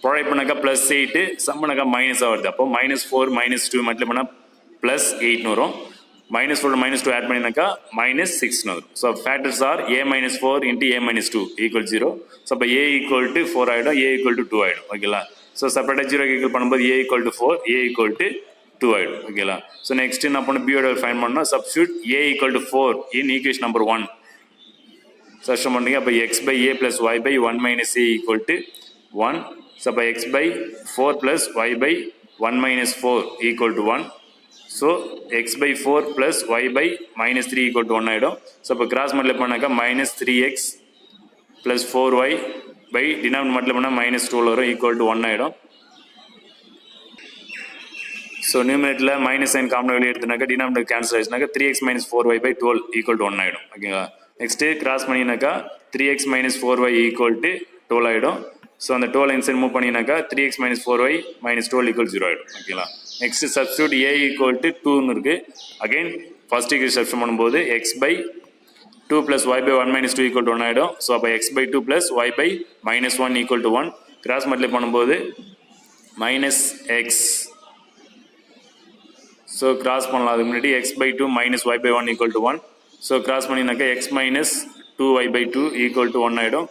ப்ராடக்ட் பண்ணாக்கா ப்ளஸ் 8 சம் பண்ணாக்கா மைனஸாக வருது. அப்போ -4 -2 மல்டிப்ளை பண்ணால் ப்ளஸ் 8ன்னு வரும். -4 -2 ஆட் பண்ணினாக்கா -6ன்னு வரும். So factors R a -4 into a -2 equal 0. So அப்போ a ஈக்குவல் டு 4 ஆகிடும், a ஈக்குவல் டு 2 ஆகிடும் ஓகேங்களா. ஸோ செப்பரேட்டாக 0 ஈக்குவல் பண்ணும்போது a equal to 4, a equal to 2 ஆகிடும் ஓகேங்களா. ஸோ நெக்ஸ்ட் என்ன பண்ண பியோட ஃபைன் பண்ணால் substitute a equal to 4 in equation number 1 substitute பண்ணுறீங்க. அப்போ x by a plus y by 1 minus a equal to 1. So by x by 4 plus y by 1 minus 4 equal to 1. So x by 4 plus y by minus 3 equal to 1 ஆகிடும். ஸோ இப்போ கிராஸ் மல்டிப்ளை பண்ணாக்கா -3x plus 4y by denominator multiply பண்ணால் -12 வரும் ஈக்குவல் டு 1 ஆகிடும். ஸோ நியூமினேட்டரில் மைனஸ் சைன் காமன் வெளியே எடுத்துனாக்கா டினாமினேட்டர் கேன்சல் ஆயிடுச்சுனாக்கா 3x minus 4y by 12 equal to 1 ஆகிடும் ஓகேங்களா. நெக்ஸ்ட்டு கிராஸ் பண்ணினாக்கா 3x minus 4y equal to 12 ஆகிடும். ஸோ அந்த 12 இன்சைட் மூவ் பண்ணினாக்கா 3x minus 4y minus 12 equal 0 ஆகிடும் ஓகேங்களா. Next substitute a equal to 2ன்னு இருக்குது. அகைன் ஃபர்ஸ்ட் ஈக்குவேஷன் சப்ஸ்டியூட் பண்ணும்போது x by 2 plus y by 1 minus 2 equal to 1 ஆகிடும். ஸோ அப்போ x by 2 plus y by minus 1 equal to 1. Cross multiply பண்ணும்போது -x. ஸோ கிராஸ் பண்ணலாம். அதுக்கு முன்னாடி x by 2 minus y by 1 equal to 1. So cross பண்ணினாக்கா x minus 2y by 2 equal to 1 ஆகிடும்.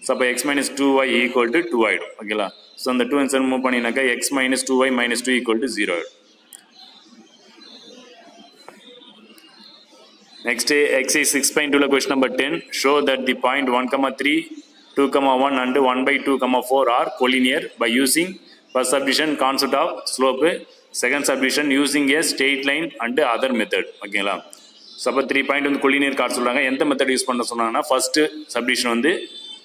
ஸோ அப்போ x minus 2y equal to 2 ஆகிடும் ஓகேங்களா. ஸோ அந்த 2 இன்சைட் மூவ் பண்ணினாக்கா x minus 2y minus 2 equal to 0 ஆகிடும். Next exercise 6.2 question number 10. Show that the point 1, 3, 2, 1 and 1 by 2, 4 are collinear by using First subdivision concept of slope, second subdivision using a straight line and other method. ஓகேங்களா? ஸோ அப்போ 3 பாயிண்ட் வந்து கொலினியர் காட்ட சொல்கிறாங்க. எந்த மெத்தட் யூஸ் பண்ண சொன்னாங்கன்னா ஃபர்ஸ்ட்டு சப்டிவிஷன் வந்து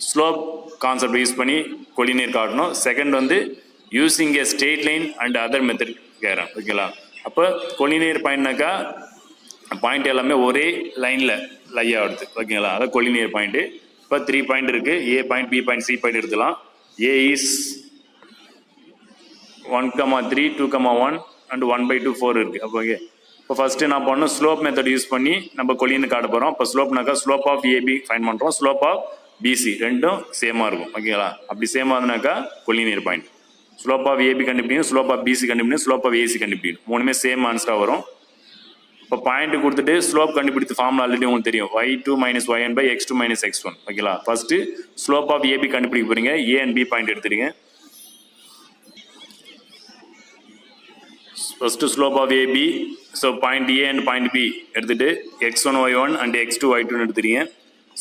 ஸ்லோப் கான்செப்ட் யூஸ் பண்ணி கொலினியர் காட்டணும். செகண்ட் வந்து using a straight line and other method கேட்குறேன். ஓகேங்களா? அப்போ கொலினியர் பாயிண்ட்னாக்கா பாயிண்ட் எல்லாமே ஒரே லைனில் லை ஆகுது. ஓகேங்களா? அதான் கொலினியர் பாயிண்ட்டு. இப்போ 3 பாயிண்ட் இருக்குது. A point, B point, C point எடுத்துக்கலாம். ஏ இஸ் 1,3, 2,1 அண்ட் 1/2 4 இருக்குது. அப்போ ஓகே, இப்போ ஃபஸ்ட்டு நான் பண்ணணும் ஸ்லோப் மெத்தட் யூஸ் பண்ணி நம்ம கொலின்னு காட்ட போகிறோம். இப்போ ஸ்லோப்னாக்கா ஸ்லோப் ஆஃப் ஏபி ஃபைன் பண்ணுறோம், ஸ்லோப் ஆஃப் பிசி ரெண்டும் சேமாக இருக்கும். ஓகேங்களா? அப்படி சேமாக இருந்தாக்கா collinear point. Slope of AB கண்டுபிடிக்கணும், ஸ்லோப் ஆஃப் பிசி கண்டுபிடிக்கணும், ஸ்லோப் ஆஃப் ஏசி கண்டுபிடிக்கணும். மூணுமே சேம் ஆன்சராக வரும். இப்போ பாயிண்ட் கொடுத்துட்டு ஸ்லோப் கண்டுபிடித்து ஃபார்முலா ஆல்ரெடி உங்களுக்கு தெரியும், y2 - yn by x2 - x1. ஓகேங்களா? ஃபஸ்ட்டு ஸ்லோப் ஆஃப் ஏபி கண்டுபிடிக்க போகிறீங்க. ஏ அண்ட் பி பாயிண்ட் எடுத்துறீங்க. First slope of AB, so point A and point B எடுத்துகிட்டு x1 y1 and x2 y2 எடுத்துறீங்க.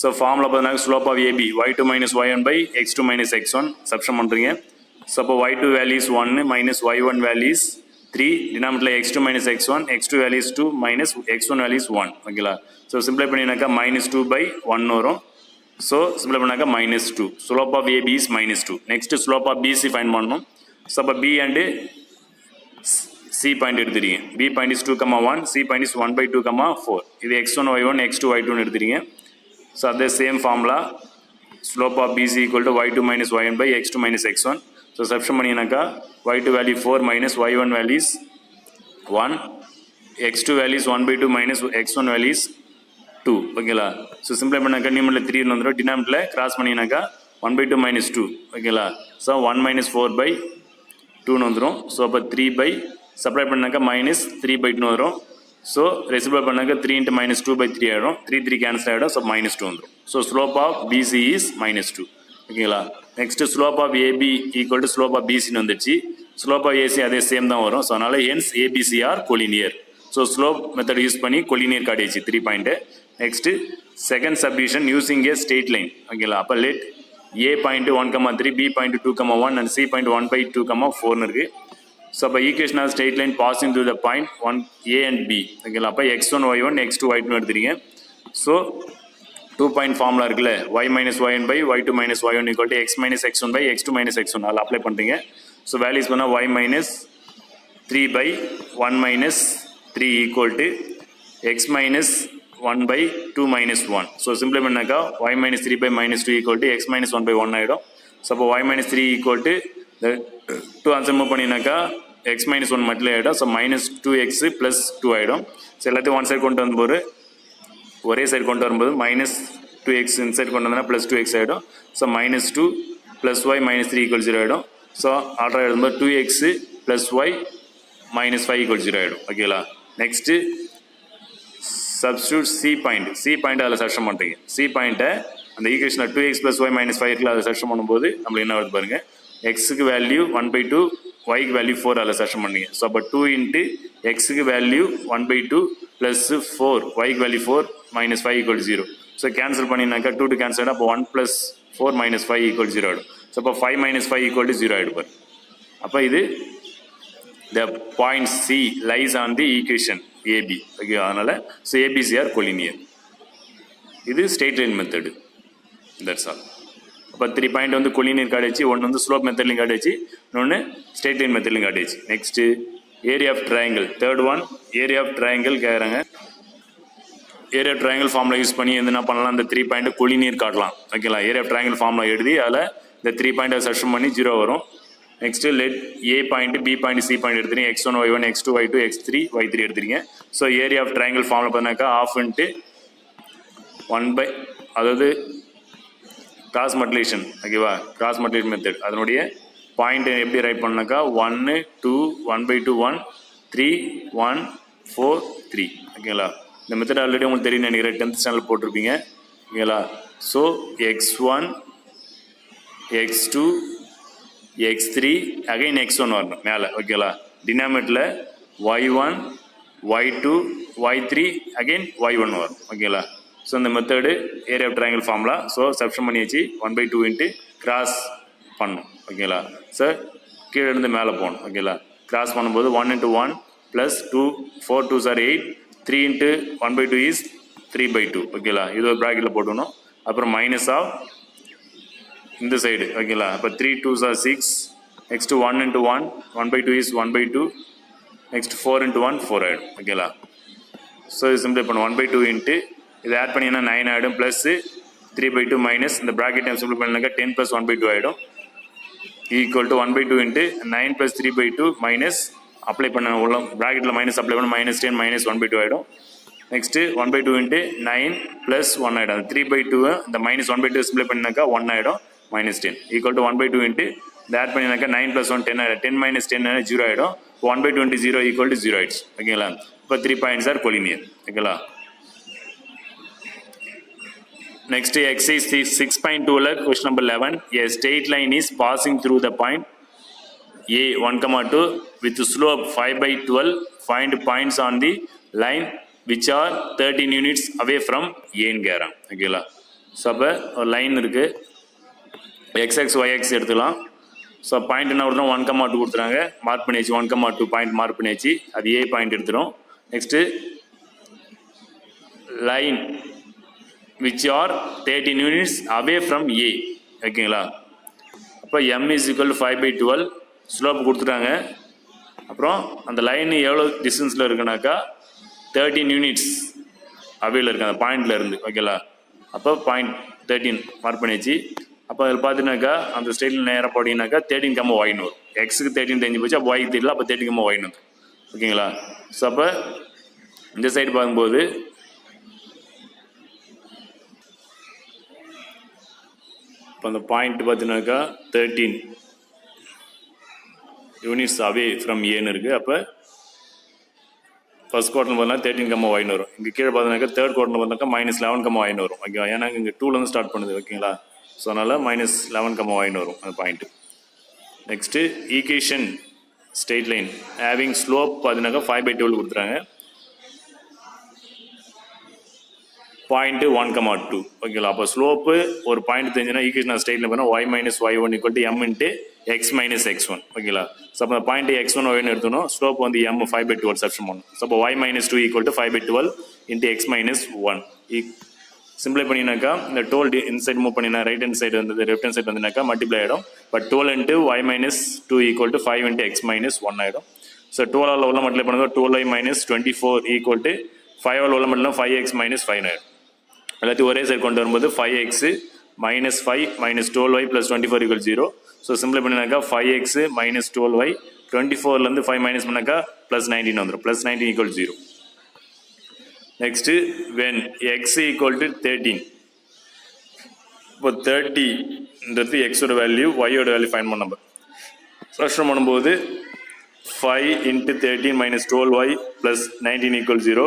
ஸோ ஃபார்முலா பார்த்தீங்கன்னா slope of AB y2 - y1 by x2 - x1 substitute பண்ணுறீங்க. ஸோ அப்போ y2 value is 1 minus y1 value is 3, denominator x2 - x1, x2 value is 2 minus x1 value is 1. ஓகேங்களா? ஸோ சிம்பிளை பண்ணினாக்கா -2/1 வரும். ஸோ சிம்பிளை பண்ணாக்கா -2. Slope of AB is -2. Next slope of BC find பண்ணணும். ஸோ அப்போ பி அண்டு சி பாயிண்ட் எடுத்துறீங்க. B point is 2,1, C point is 1/2, 4. இது x1 y1 x2 y2 எடுத்துறீங்க. ஸோ அதே same formula slope of BC equal to y2 - yn by x2 - x1. So substitute பண்ணினாக்கா y2 value 4 minus y1 value is 1, x2 value is 1/2 minus x1 value is 2. ஓகேங்களா? ஸோ சிம்பிளை பண்ணாக்கா நியூமரில் 3 வந்துடும். டினாமினேட்டரில் கிராஸ் பண்ணினாக்கா 1/2 minus 2. ஓகேங்களா? ஸோ 1 - 4/2 வந்துடும். ஸோ அப்போ 3 சப்ளை பண்ணாக்கா -3/2 வரும். ஸோ ரெசிபிள் பண்ணாக்கா 3 × -2/3 ஆகிடும். 3 கேன்சல் ஆகிடும். ஸோ -2 வந்துடும். So slope of BC is -2. ஓகேங்களா? Next slope of AB equal to slope of பிசின்னு வந்துச்சு. ஸ்லோப் ஆஃப் ஏசி அதே சேம் தான் வரும். ஸோ அதனால் hence ABC are collinear. So slope method use பண்ணி கொலினியர் காட்டிடுச்சு 3 point. Next second subdivision using a straight line. ஓகேங்களா? அப்போ let A point 1,3, B point 2,1 and C point 1/2, 4 இருக்குது. ஸோ அப்போ equation of straight line passing through the point 1 A and B. ஓகேங்களா? அப்போ x1 y1 x2 y2 எடுத்துறீங்க. ஸோ 2 பாயிண்ட் ஃபார்முலா இருக்குல்ல, y - yn by y2 - y1 equal to x - x1 by x2 - x1. அதில் அப்ளை பண்ணுறீங்க. ஸோ வேல்யூஸ் பண்ணால் y - 3/1 - 3 equal to x - 1/2 - 1. So சிம்பிளை பண்ணாக்கா y - 3/-2 equal to x - 1/1 ஆகிடும். ஸோ அப்போ y - 3 equal to 2 answer move பண்ணினாக்கா x - 1 மட்டும் ஆகிடும். ஸோ -2x + 2 ஆகிடும். ஸோ எல்லாத்தையும் ஒன் சைடு கொண்டு வரும்போது ஒரே சைடு கொண்டு வரும்போது -2x இன்சைட் கொண்டு வந்தோம்னா +2x ஆகிடும். ஸோ -2 + y - 3 = 0 ஆகிடும். ஸோ ஆல்ரெடி எழுதும்போது 2x + y - 5 = 0 ஆகிடும். ஓகேங்களா? நெக்ஸ்ட்டு சப்ஸ்டியூட் சி பாயிண்ட் அதில் சப்ஸ்டிட் பண்ணுறீங்க. சி பாயிண்ட்டை அந்த ஈக்குவேஷனில் 2x + y - 5 இருக்குல்ல, அதை சப்ஸ்டிட் பண்ணும்போது நம்மளுக்கு என்ன வருது பாருங்கள். எக்ஸுக்கு வேல்யூ 1/2, ஒய்க்கு வேல்யூ 4 அதில் சப்ஸ்டிட் பண்ணீங்க. ஸோ அப்போ 2 × எக்ஸுக்கு வேல்யூ 1/2 + 4, ஒய்க்கு வேல்யூ 4 - 5 = 0. ஸோ கேன்சல் பண்ணினாக்கா 2 to கேன்சல் ஆகிடும். அப்போ 1 + 4 - 5 = 0 ஆகிடும். ஸோ அப்போ 5 - 5 = 0 ஆகிடும். அப்போ இது the point C lies on the equation AB. Okay, அதனால் ஸோ ஏபிசிஆர் கொலினியர். இது straight line method. That's all. அப்போ 3 பாயிண்ட் வந்து கொலினியர் காட்டிச்சு, ஒன்று வந்து ஸ்லோப் மெத்தட்லையும் காட்டிச்சு, இன்னொன்று ஸ்ட்ரெயிட் லைன் மெத்தட்லையும் காட்டிச்சு. Next area of triangle. Third one area of triangle கேட்குறாங்க. Area of triangle formula use பண்ணி என்ன பண்ணலாம், இந்த 3 பாயிண்ட் கொலினியர் காட்டலாம். ஓகேங்களா? ஏரியா ஆஃப் ட்ரையாங்கிள் ஃபார்முலா எழுதி அதில் இந்த 3 பாயிண்ட் சப்ஸ்டிட் பண்ணி 0 வரும். Next let A point, B point, C point எடுத்துறீங்க. x1 y1 x2 y2 x3 y3 எடுத்துறீங்க. So area of triangle formula பார்த்தாக்கா ½ × 1/, அதாவது கிராஸ் மல்டிப்ளிகேஷன். ஓகேவா? Cross multiplication method. அதனுடைய பாயிண்ட் எப்படி ரைட் பண்ணாக்கா 1 2 1/2 1 3 1 4 3. ஓகேங்களா? இந்த மெத்தட் ஆல்ரெடி உங்களுக்கு தெரியும் நினைக்கிறேன், 10th ஸ்டாண்டர்ட் போட்டிருப்பீங்க. ஓகேங்களா? So x1 x2 x3 again x1 வரணும் மேலே. ஓகேங்களா? டினாமினேட்டரில் y1 y2 y3 again y1 வரும். ஓகேங்களா? ஸோ இந்த method area of triangle formula. So substitute பண்ணி வச்சு 1/2 × கிராஸ் பண்ணும். ஓகேங்களா? சார் கீழே இருந்து மேலே போகணும் ஓகேங்களா. கிராஸ் பண்ணும்போது 1 into 1 plus 2 4 2s are 8 3 into 1/2 is 3/2 ஓகேங்களா. இது ஒரு ப்ராக்கெட்டில் போட்டுக்கணும். அப்புறம் மைனஸ் ஆஃப் இந்த சைடு ஓகேங்களா. அப்போ 3 2s are 6 next 1 into 1 1/2 is 1/2 next 4 into 1 4 ஆகிடும் ஓகேங்களா. ஸோ இது சிம்பிளை பண்ணும் 1/2 இன்ட்டு இது ஆட் பண்ணிங்கன்னா 9 ஆகிடும் ப்ளஸ் 3/2 மைனஸ் இந்த ப்ராக்கெட் டைம் சிம்பிள் பண்ணினாக்கா 10 + 1/2 ஆகிடும் equal to 1/2 into 9 + 3/2 minus apply பண்ண உள்ள ப்ராக்கெட்டில் மைனஸ் அப்ளை பண்ண -10 - 1/2 ஆகிடும். நெக்ஸ்ட்டு 1/2 இன்ட்டு 9 + 1 ஆகிடும். 3/2 இந்த -1/2 சிம்பிளை பண்ணினாக்கா 1 ஆகிடும் -10 ஈக்குவல் டு 1/2 இன்ட்டு இந்த ஆட் பண்ணினாக்கா 9 + 1 10 ஆகிடும் 10 - 10 0 ஆகிடும். 1/2 இன்ட்டு 0 ஈக்குவல் டு 0 ஆகிடுச்சு ஓகேங்களா. இப்போ 3 பாயிண்ட்ஸ் ஆர் கொலினியர் ஓகேங்களா. Next exercise 6.2 question number 11. A straight line is passing through the point A 1, 2 with slope 5/12. Find points on the line which are 13 units away from A ங்கிறான் ஓகேங்களா. ஸோ அப்போ ஒரு லைன் இருக்குது xx yx எடுத்துக்கலாம். ஸோ பாயிண்ட் என்ன கொடுத்துரும் 1, 2 கொடுத்துறாங்க மார்க் பண்ணியாச்சு 1, 2 பாயிண்ட் மார்க் பண்ணியாச்சு அது A பாயிண்ட் எடுத்துரும். Next line which are 13 units away from A ஓகேங்களா. அப்போ m is equal to 5/12 slope கொடுத்துட்டாங்க. அப்புறம் அந்த லைன் எவ்வளோ டிஸ்டன்ஸில் இருக்குனாக்கா 13 யூனிட்ஸ் அவையில் இருக்குது அந்த பாயிண்டில் இருந்து ஓகேங்களா. அப்போ பாயிண்ட் 13 மார்க் பண்ணியாச்சு. அப்போ அதில் பார்த்தீங்கன்னாக்கா அந்த ஸ்டைலில் நேராக போட்டிங்கனாக்கா 13, y வரும். எக்ஸுக்கு 13 தெரிஞ்சு போச்சு அப்போ ஒய்க்கு தெரியல அப்போ 13, y வரும் ஓகேங்களா. ஸோ அப்போ இந்த சைடு பார்க்கும்போது இப்போ அந்த பாயிண்ட் பார்த்தீங்கன்னாக்கா 13 யூனிட்ஸ் அவே ஃப்ரம் ஏன்னு இருக்குது. அப்போ ஃபர்ஸ்ட் குவார்ட்டர் பார்த்தீங்கன்னா 13, y வரும். இங்கே கீழே பார்த்தீங்கன்னாக்கா தேர்ட் குவார்ட்டர் பார்த்தாக்கா -11, y வரும் ஓகேவா. ஏன்னா இங்கே 2லேருந்து ஸ்டார்ட் பண்ணுது ஓகேங்களா. ஸோ அதனால் -11, y வரும் அந்த point. Next equation straight line having slope பார்த்தீங்கன்னாக்கா 5/12 கொடுத்துறாங்க. பாயிண்ட்டு 1, 2 ஓகேங்களா. அப்போ ஸ்லோப்பு ஒரு பாயிண்ட் தெரிஞ்சுன்னா ஈக்குவேஷன் ஸ்ட்ரெயிட்ல பார்த்தா y - y1 = m × x - x1 ஓகேங்களா. ஸோ அப்போ பாயிண்ட் x1 y1 எடுத்துக்கணும். ஸ்லோப் வந்து m 5/12 சப்ஸ்டிட் பண்ணணும். ஸோ அப்போ y - 2 = 5/12 × x - 1 சிம்பிளை பண்ணினாக்கா இந்த 12 இன்சைட் மூவ் பண்ணினா ரைட் ஹேண்ட் சைடு வந்து லெஃப்ட் ஹேண்ட் சைடு வந்துனாக்கா மல்டிப்ளை ஆகிடும். பட் 12 × y - 2 = 5 × x - 1 ஆகிடும். ஸோ 12 உள்ள மல்டிப்ளை பண்ணும்போது 12y - 24 = 5 உள்ள மல்டிப்ளை 5x - 5 ஆகிடும். எல்லாத்தையும் ஒரே சைடு கொண்டு வரும்போது 5x - 5 - 12y + 24 = 0. ஸோ சிம்பிளை பண்ணினாக்கா 5x - 12y 24லேருந்து 5 மைனஸ் பண்ணாக்கா +19 வந்துடும். +19 = 0. நெக்ஸ்ட்டு when x = 13 இப்போ 30ன்றது எக்ஸோட வேல்யூ ஒய்யோட வேல்யூ ஃபைண்ட் பண்ண நம்ம ஃபர்ஸ்ட் பண்ணும்போது 5 × 13 - 12y + 19 = 0.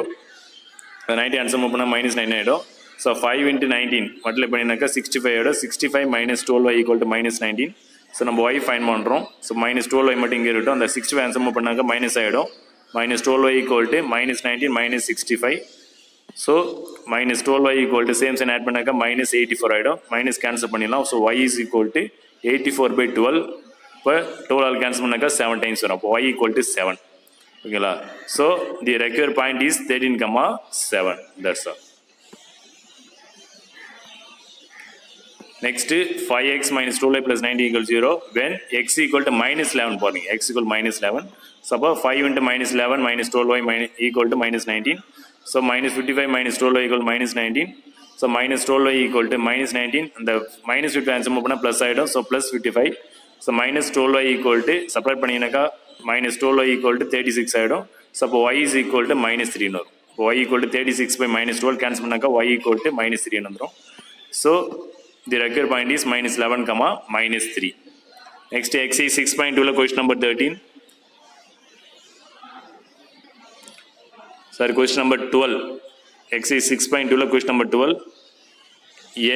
19 ஆன்சர் மூவ் பண்ணால் -9 ஆகிடும். ஸோ 5 × 19 மல்டிப்ளை பண்ணினாக்கா 65 ஆகிடும். 65 - 12y = -19. ஸோ நம்ம y ஃபைன் பண்ணுறோம். ஸோ -12y மட்டும் இங்கே இருக்கட்டும். அந்த 65 ஆன்சர் மூவ் பண்ணாக்கா மைனஸ் ஆகிடும். -12y = -19 - 65. So -12y = same sign add பண்ணாக்கா -84 ஆகிடும். மைனஸ் கேன்சல் பண்ணிடலாம். So y is equal to 84/12. இப்போ 12 கேன்சல் பண்ணாக்கா 7 டைம்ஸ் வரும். அப்போ y = 7 ஓகேங்களா. So the require point is 13, 7. That's all. Next 5x - 12y + 19 = 0 when x = -11 போடுங்க. x = -11. So அப்போ 5 × -11 - 12y = -19. So -55 - 12y = -19. So -12y = -19. அந்த -50 ஆன்சர் மூவ் பண்ணால் ப்ளஸ் ஆகிடும். ஸோ +55. ஸோ -12y = சப்ராக்ட் பண்ணிங்கனாக்கா -12y = 36 ஆகிடும். ஸோ அப்போ y is equal to -3 வரும். இப்போ y = 36/-12 கேன்சல் பண்ணாக்கா y = -3 வந்துடும். So the required point is -11, -3. Next exercise 6.2 question number 13. Sorry, question number 12. Exercise 6.2 question number 12.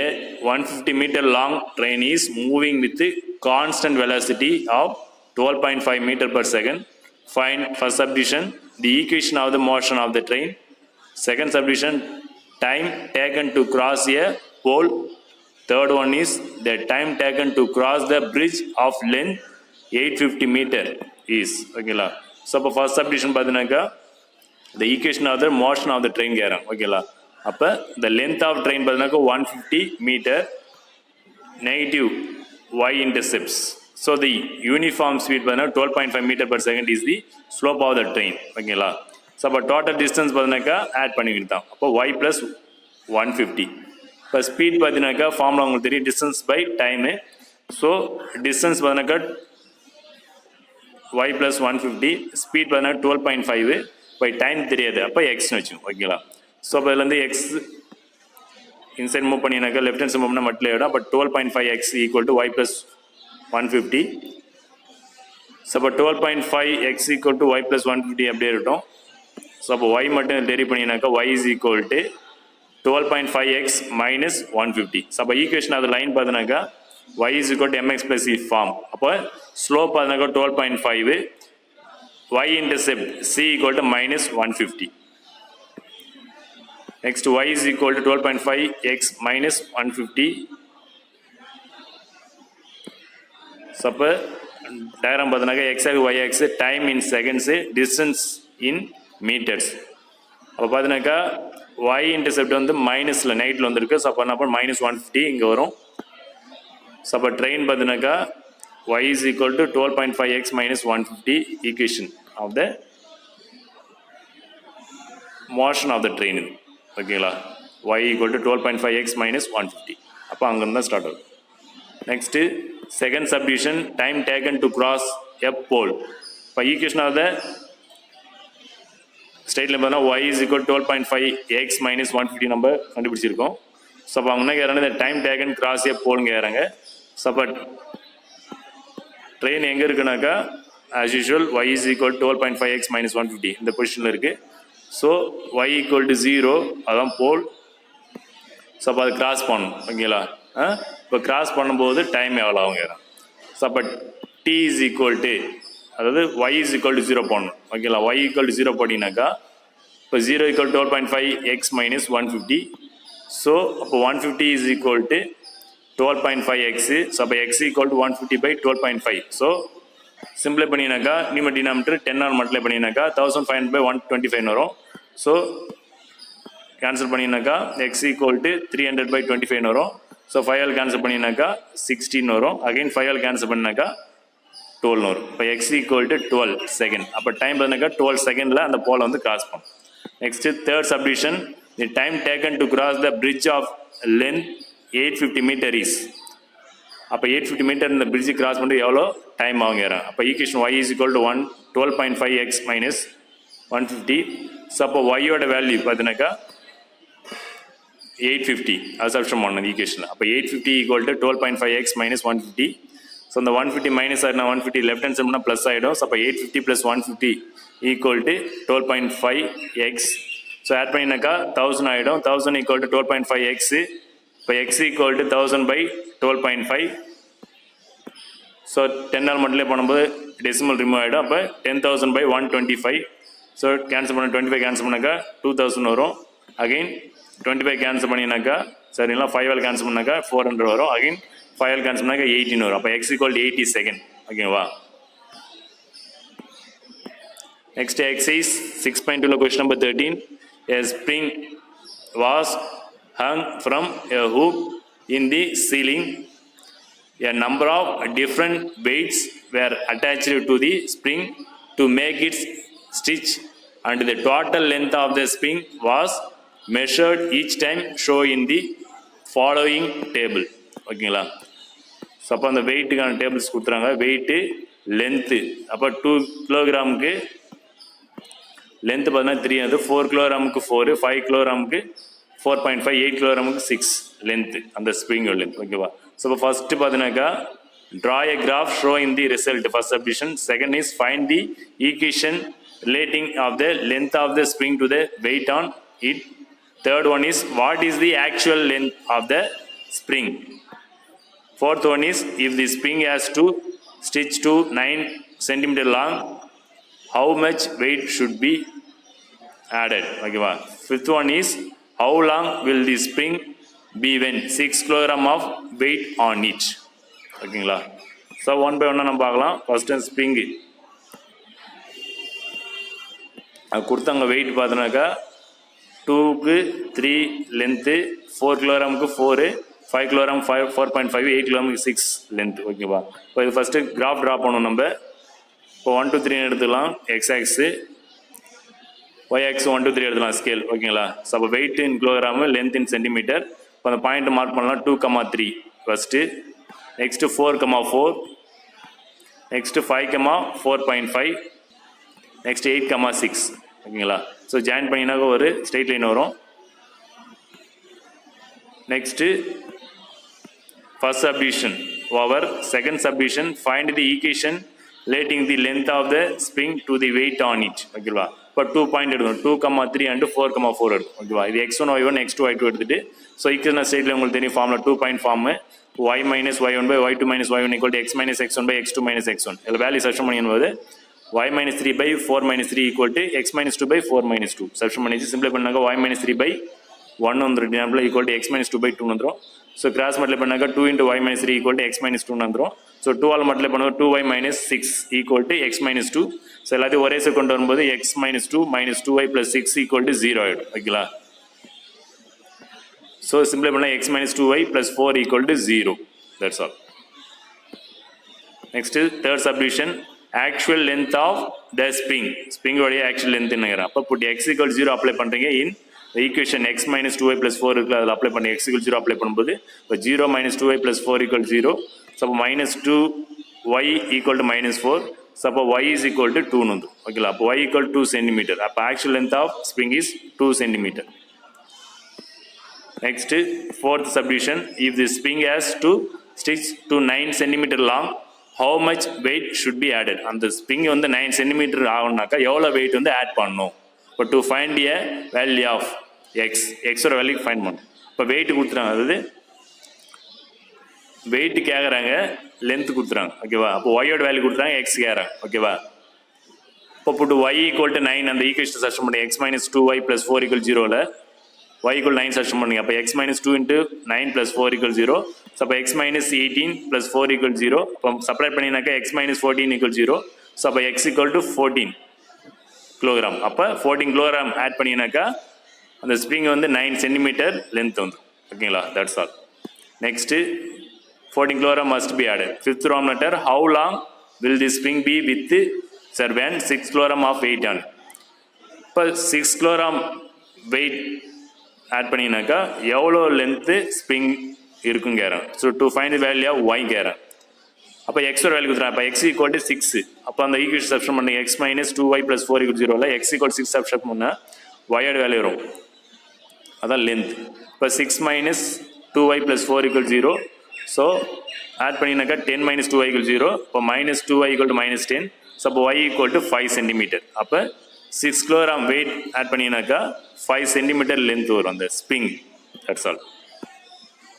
A 150-meter long train is moving with a constant velocity of 12.5 meter per second. Find first subdivision the equation of the motion of the train. Second subdivision time taken to cross a pole. Third one is the time taken to cross the bridge of length 850 meter is. ஓகேங்களா. ஸோ அப்போ ஃபர்ஸ்ட் சப்டிஷன் பார்த்தீங்கன்னாக்கா the equation of the motion of the train கேட்குறாங்க. ஓகேங்களா. அப்போ the length of train பார்த்தீங்கன்னாக்கா 150 meter negative y intercepts. So the uniform speed பார்த்தீங்கன்னா 12.5 meter per second is the slope of the train. ஓகேங்களா. ஸோ அப்போ டோட்டல் டிஸ்டன்ஸ் பார்த்தீங்கன்னாக்கா ஆட் பண்ணிக்கிட்டு தான். அப்போ y plus 150. இப்போ ஸ்பீட் பார்த்தீங்கன்னாக்கா ஃபார்முலா உங்களுக்கு தெரியும், distance by time. So distance பார்த்தீங்கன்னாக்கா y plus 150, ஸ்பீட் பார்த்தீங்கன்னா 12.5, பை டைம் தெரியாது, அப்போ எக்ஸ்னு வச்சுக்கோங்க. ஓகேங்களா. ஸோ அப்போ இதுலேருந்து எக்ஸ் இன்சைட் மூவ் பண்ணினாக்கா லெஃப்ட் ஹேண்ட் மூவ் பண்ணால் மட்டும் ஆகிடும். அப்போ 12.5x equal to y plus 150. So அப்போ 12.5x equal to y plus 150 அப்படியே இருக்கட்டும். ஸோ அப்போ y மட்டும் டெரி பண்ணினாக்கா y is equal to 12.5x minus 150. So அப்போ ஈக்குவேஷன் அது லைன் பார்த்தீங்கன்னாக்கா y is equal to mx plus c form. அப்போ ஸ்லோப் பார்த்தீங்கன்னாக்கா 12.5, y intercept c equal to minus 150. Next y is equal to 12.5x minus 150. So அப்போ டயக்ராம் பார்த்தீங்கன்னாக்கா x axis y axis time in seconds, distance in metres. அப்போ பார்த்தீங்கன்னாக்கா y இன்டர்செப்ட் வந்து மைனஸில் நைட்டில் வந்துருக்கு. ஸோ அப்போ என்ன பண்ண -150 இங்கே வரும். ஸோ அப்போ ட்ரெயின் பார்த்தீங்கன்னாக்கா y is equal to 12.5x minus 150 equation of the motion of the train. ஓகேங்களா. y equal to 12.5x minus 150. அப்போ அங்கேருந்து தான் ஸ்டார்ட் ஆகும். Next second subdivision time taken to cross a pole. இப்போ ஈக்குவேஷன் ஆஃப் த ஸ்டேட்ல பார்த்தா y is equal to 12.5x minus 150 நம்ம கண்டுபிடிச்சிருக்கோம். ஸோ அப்போ அவங்க என்ன கேட்குறாங்க, இந்த டைம் டேக்கன் கிராஸ் எ போல்னு கேட்குறாங்க. ஸோ அப்போ ட்ரெயின் எங்கே இருக்குனாக்கா as usual y is equal to 12.5x minus 150 இந்த பொசிஷனில் இருக்குது. ஸோ y equal to 0 அதான் போல். ஸோ அப்போ அது கிராஸ் பண்ணணும். ஓகேங்களா. இப்போ கிராஸ் பண்ணும்போது டைம் எவ்வளோ ஆகும் கேட்குறேன். ஸோ அப்போ t is equal to, அதாவது y is equal to 0 பண்ணணும். ஓகேங்களா. y equal to 0 போட்டிங்கனாக்கா இப்போ 0 equal to 12.5x minus 150. So அப்போ 150 is equal to 12.5x. So அப்போ x equal to 150 by 12.5. So சிம்பிளை பண்ணினாக்கா நியூமர் டினாமினேட்டர் 10 ஆல் மல்டிப்ளை பண்ணினாக்கா 1500 by 125 வரும். ஸோ கேன்சல் பண்ணினாக்கா x equal to 300 by 25 வரும். ஸோ 5 ஆல் கேன்சல் பண்ணினாக்கா 16 வரும். அகைன் 5 ஆல் கேன்சல் பண்ணினாக்கா 12 வரும். இப்போ x equal to 12 செகண்ட். அப்போ டைம் பார்த்தினாக்கா 12 செகண்டில் அந்த போலை வந்து கிராஸ் பண்ணும். Next third subdivision the time taken to cross the bridge of length 850 metre is. அப்போ 850 மீட்டர் இந்த பிரிட்ஜ் கிராஸ் பண்ணிட்டு எவ்வளோ டைம் ஆகுங்கிறாங்க. அப்போ equation y is equal to 12.5x minus 150. So அப்போ y-யோட வேல்யூ பார்த்தீங்கன்னாக்கா 850 அது சப்ஸ்டிட்யூட் பண்ணணும் ஈக்குவேஷனில். அப்போ 850 equal to 12.5x minus 150. So இந்த 150 மைனஸ் ஆகிடுனா 150 லெஃப்ட் ஹேண்ட் சைட்னா ப்ளஸ் ஆகிடும். ஸோ அப்போ 850 + 150 equal to 12.5x. So add பண்ணினாக்கா 1000 ஆகிடும். 1000 equal to 12.5x. இப்போ x equal to 1000 by 12.5. So 10 ஆல் மல்டிப்ளை பண்ணும்போது டெசிமல் ரிமூவ் ஆகிடும். அப்போ 10,000 by 125. ஸோ கேன்சல் பண்ண 25 கேன்சல் பண்ணாக்கா 2000 வரும். அகெயின் 25 கேன்சல் பண்ணினாக்கா சரிங்களா 5 ஆல் கேன்சல் பண்ணாக்கா 400 வரும். அகெயின் 5 ஆல் கேன்சல் பண்ணாக்கா 18 வரும். அப்போ x equal to 80 செகண்ட். ஓகேவா. Next exercise 6.2 question number 13. A spring was hung from a hook in the ceiling. A number of different weights were attached to the spring to make it stitch, and the total length of the spring was measured each time show in the following table. ஓகேங்களா. ஸோ அப்போ அந்த வெயிட்டுக்கான டேபிள்ஸ் கொடுத்துறாங்க. வெயிட்டு லென்த்து அப்போ 2 கிலோகிராமுக்கு லென்த்து பார்த்தீங்கன்னா 3, அது 4 கிலோகிராமுக்கு 4, 5 கிலோகிராமுக்கு 4.5, 8 கிலோகிராமுக்கு 6 லென்த்து அந்த ஸ்ப்ரிங்கோட லென்த். ஓகேவா. ஸோ இப்போ ஃபஸ்ட்டு பார்த்தீங்கன்னாக்கா draw a graph show in the result first subdivision. Second is find the equation relating of the length of the spring to the weight on it. Third one is what is the actual length of the spring. Fourth one is if the spring has to stitch to 9 cm long, how much weight should be added. Okay. Fifth one is how long will the spring be when 6 kilogram of weight on it. Okay. So 1 by 1 நம்ம பார்க்கலாம். ஃபர்ஸ்ட் ஸ்ப்ரிங்கு அது கொடுத்தாங்க வெயிட் பார்த்தோன்னாக்கா 2க்கு 3 லென்த்து, 4 கிலோகிராமுக்கு 4, 5 கிலோகிராம் 4.5, 8 கிலோகிராமுக்கு 6 லென்த். ஓகேவா? இப்போ இது ஃபஸ்ட்டு கிராஃப் ட்ரா பண்ணணும் நம்ம. இப்போ 1 to 3 எடுத்துக்கலாம் x axis, y axis 1 to 3 எடுத்துக்கலாம் ஸ்கேல். ஓகேங்களா? ஸோ அப்போ weight in kilogram, length in centimetre. இப்போ அந்த பாயிண்ட் மார்க் பண்ணலாம் 2,3 ஃபஸ்ட்டு, நெக்ஸ்ட்டு 4,4, நெக்ஸ்ட்டு 5,4.5, நெக்ஸ்ட் 8,6. ஓகேங்களா? ஸோ ஜாயின் பண்ணினாக்க ஒரு ஸ்ட்ரெயிட் லைன் வரும். Next first subdivision over second subdivision, find the equation relating the length of the spring to the weight on it. ஓகேவா? இப்போ 2 பாயிண்ட் எடுக்கணும், 2,3 அண்ட் 4,4 எடுக்கும். ஓகேவா? இது x1 y1 x2 y2 எடுத்துட்டு, ஸோ ஈக்குவேஷன் ஸ்ட்ரெயிட் உங்களுக்கு தெரியும் formula 2 point form, y minus y1 by y2 minus y1 equal to x minus x1 by x2 minus x1. இதில் வேல்யூ சப்ஸ்டிட் பண்ணும்போது y minus 3 by 4 minus 3 equal to x minus 2 by 4 minus 2. Substitute பண்ணிச்சு சிம்பிளை பண்ணாக்க y minus 3 by 1 வந்துடும் டினாமில் equal to x minus 2 by 2 வந்துடும். ஸோ கிராஸ் மல்டிப்ளை பண்ணாக்க 2 into y minus 3 equal to x minus 2 வந்துடும். ஸோ 2 ஆல் மல்டிப்ளை பண்ணுவோம் 2y minus 6 equal to x minus 2. So எல்லாத்தையும் ஒரே கொண்டு வரும்போது x minus 2 minus 2y plus 6 equal to 0 ஆகிடும். ஓகேங்களா? ஸோ சிம்பிளை பண்ணால் x minus 2y plus 4 equal to 0. That's all. Next is third subdivision, actual length of the spring. Spring உடைய actual length என்னங்கிறேன். அப்போ put x equal to 0 apply பண்ணுறீங்க in the equation x minus 2y plus 4 இருக்குல்ல, அதில் அப்ளை பண்ணி x equal to 0 அப்ளை பண்ணும்போது இப்போ 0 minus 2y plus 4 equal to 0. So அப்போ minus 2y equal to minus 4. So அப்போ y is equal to 2 வந்து. ஓகேங்களா? அப்போ y equal to 2 centimeter. அப்போ actual length of spring is 2 centimeter. Next, fourth subdivision, if the spring has to stitch to 9 centimeter long, how much weight should be added? அந்த ஸ்ப்ரிங் வந்து 9 சென்டிமீட்டர் ஆகுனாக்கா எவ்வளோ வெயிட் வந்து ஆட் பண்ணணும்? இப்போ to find a value of எக்ஸோட வேல்யூ ஃபைண்ட் பண்ணணும். இப்போ வெயிட் கொடுத்துறாங்க, அதாவது வெயிட் கேட்குறாங்க, லென்த் கொடுத்துறாங்க. ஓகேவா? அப்போ ஒய்யோட வேல்யூ கொடுத்துறாங்க, எக்ஸ் கேட்குறாங்க. ஓகேவா? இப்போ புட்டு y ஈக்குவல் டு 9 அந்த ஈக்குவேஷன் சப்ஸ்டிட் பண்ணி x minus 2y plus 4 equal 0ல y equal 9 substitute பண்ணுங்க. அப்போ x minus 2 into 9 plus 4 equal 0. So அப்போ x minus 18 plus 4 equal 0. அப்போ சப்ராக்ட் பண்ணினாக்கா x minus 14 equal 0. ஸோ அப்போ x equal to 14 கிலோகிராம். அப்போ 14 கிலோகிராம் ஆட் பண்ணினாக்கா அந்த ஸ்ப்ரிங் வந்து 9 சென்டிமீட்டர் லென்த் வந்து. ஓகேங்களா? That's all. Next 14 kilogram must be added. Fifth Roman letter, how long will the spring be with servant? 6 kilogram of weight on. இப்போ 6 kilogram weight ஆட் பண்ணினாக்கா எவ்வளோ லென்த்து ஸ்ப்ரிங் இருக்குன்னு கேட்குறேன். So to find the value of y கேட்குறேன். அப்போ எக்ஸோட வேல்யூ கொடுத்துறேன். அப்போ எக்ஸ் ஈக்குவல் டு 6. அப்போ அந்த ஈக்குவேஷன் சப்ஸ்டிட் பண்ணி எக்ஸ் மைனஸ் 2y + 4 = 0ல எக்ஸ் ஈக்குவல் 6 சப்ஸ்டிட் பண்ணால் ஒயோட வேல்யூ வரும், அதான் லென்த். இப்போ 6 மைனஸ் 2y + 4 = 0. ஸோ ஆட் பண்ணினாக்கா 10 மைனஸ் 2y = 0. இப்போ மைனஸ் 2y = -10. ஸோ அப்போ y = 5 சென்டிமீட்டர். அப்போ 6 கிலோகிராம் வெயிட் ஆட் பண்ணினாக்கா 5 சென்டிமீட்டர் லென்த் வரும் அந்த ஸ்ப்ரிங். That's all.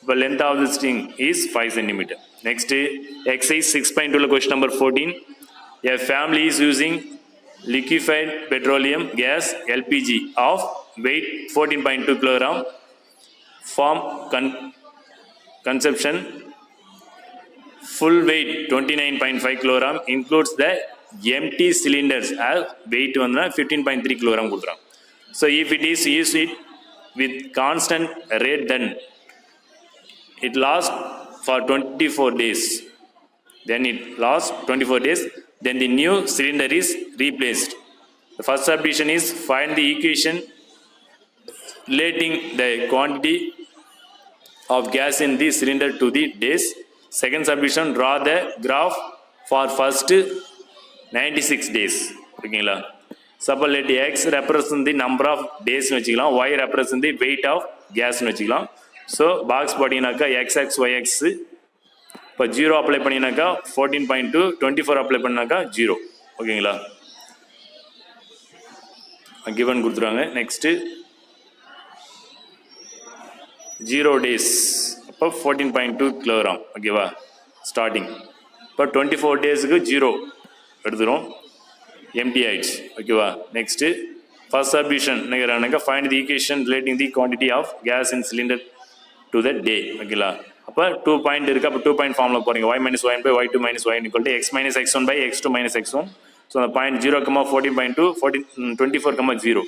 இப்போ length of the spring is 5 centimetre. Next exercise 6.2 question number 14. A family is using liquefied petroleum gas LPG of weight 14.2 kilogram from consumption. Full weight 29.5 kilogram includes the empty cylinders as weight வந்து 15.3 kilogram கொடுக்குறாங்க. So if it is used it with constant rate, then it lasts for 24 days. Then it lasts 24 days. Then the new cylinder is replaced. The first subdivision is find the equation relating the quantity of gas in the cylinder to the days. Second subdivision, draw the graph for first 96 days. ஓகேங்களா? Suppose let x represent the number of days னு வச்சுக்கலாம், y represent the weight of gas னு வச்சுக்கலாம். ஸோ பாக்ஸ் போட்டிங்கனாக்கா xx yx. இப்போ 0 அப்ளை பண்ணினாக்கா 14.2, 24 அப்ளை பண்ணாக்கா 0. ஓகேங்களா? கிவன் கொடுத்துருவாங்க. நெக்ஸ்ட்டு 0 days அப்போ 14.2 கிலோகிராம். ஓகேவா? ஸ்டார்டிங். இப்போ 24 டேஸுக்கு 0 எடுத்துரும், எம்டி ஆயிடுச்சு. ஓகேவா? நெக்ஸ்ட்டு ஃபர்ஸ்ட் சப்டிவிஷன் என்னங்கிறாங்க, find the equation relating the quantity of gas in cylinder to the day. ஓகேங்களா? அப்போ அப்போ 2 பாயிண்ட் இருக்குது. அப்போ 2 பாயிண்ட் ஃபார்மில் போகிறீங்க. y minus y by y2 minus y equal to x minus x1 by x2 minus x1. So அந்த பாயிண்ட் 0,14.2 24,0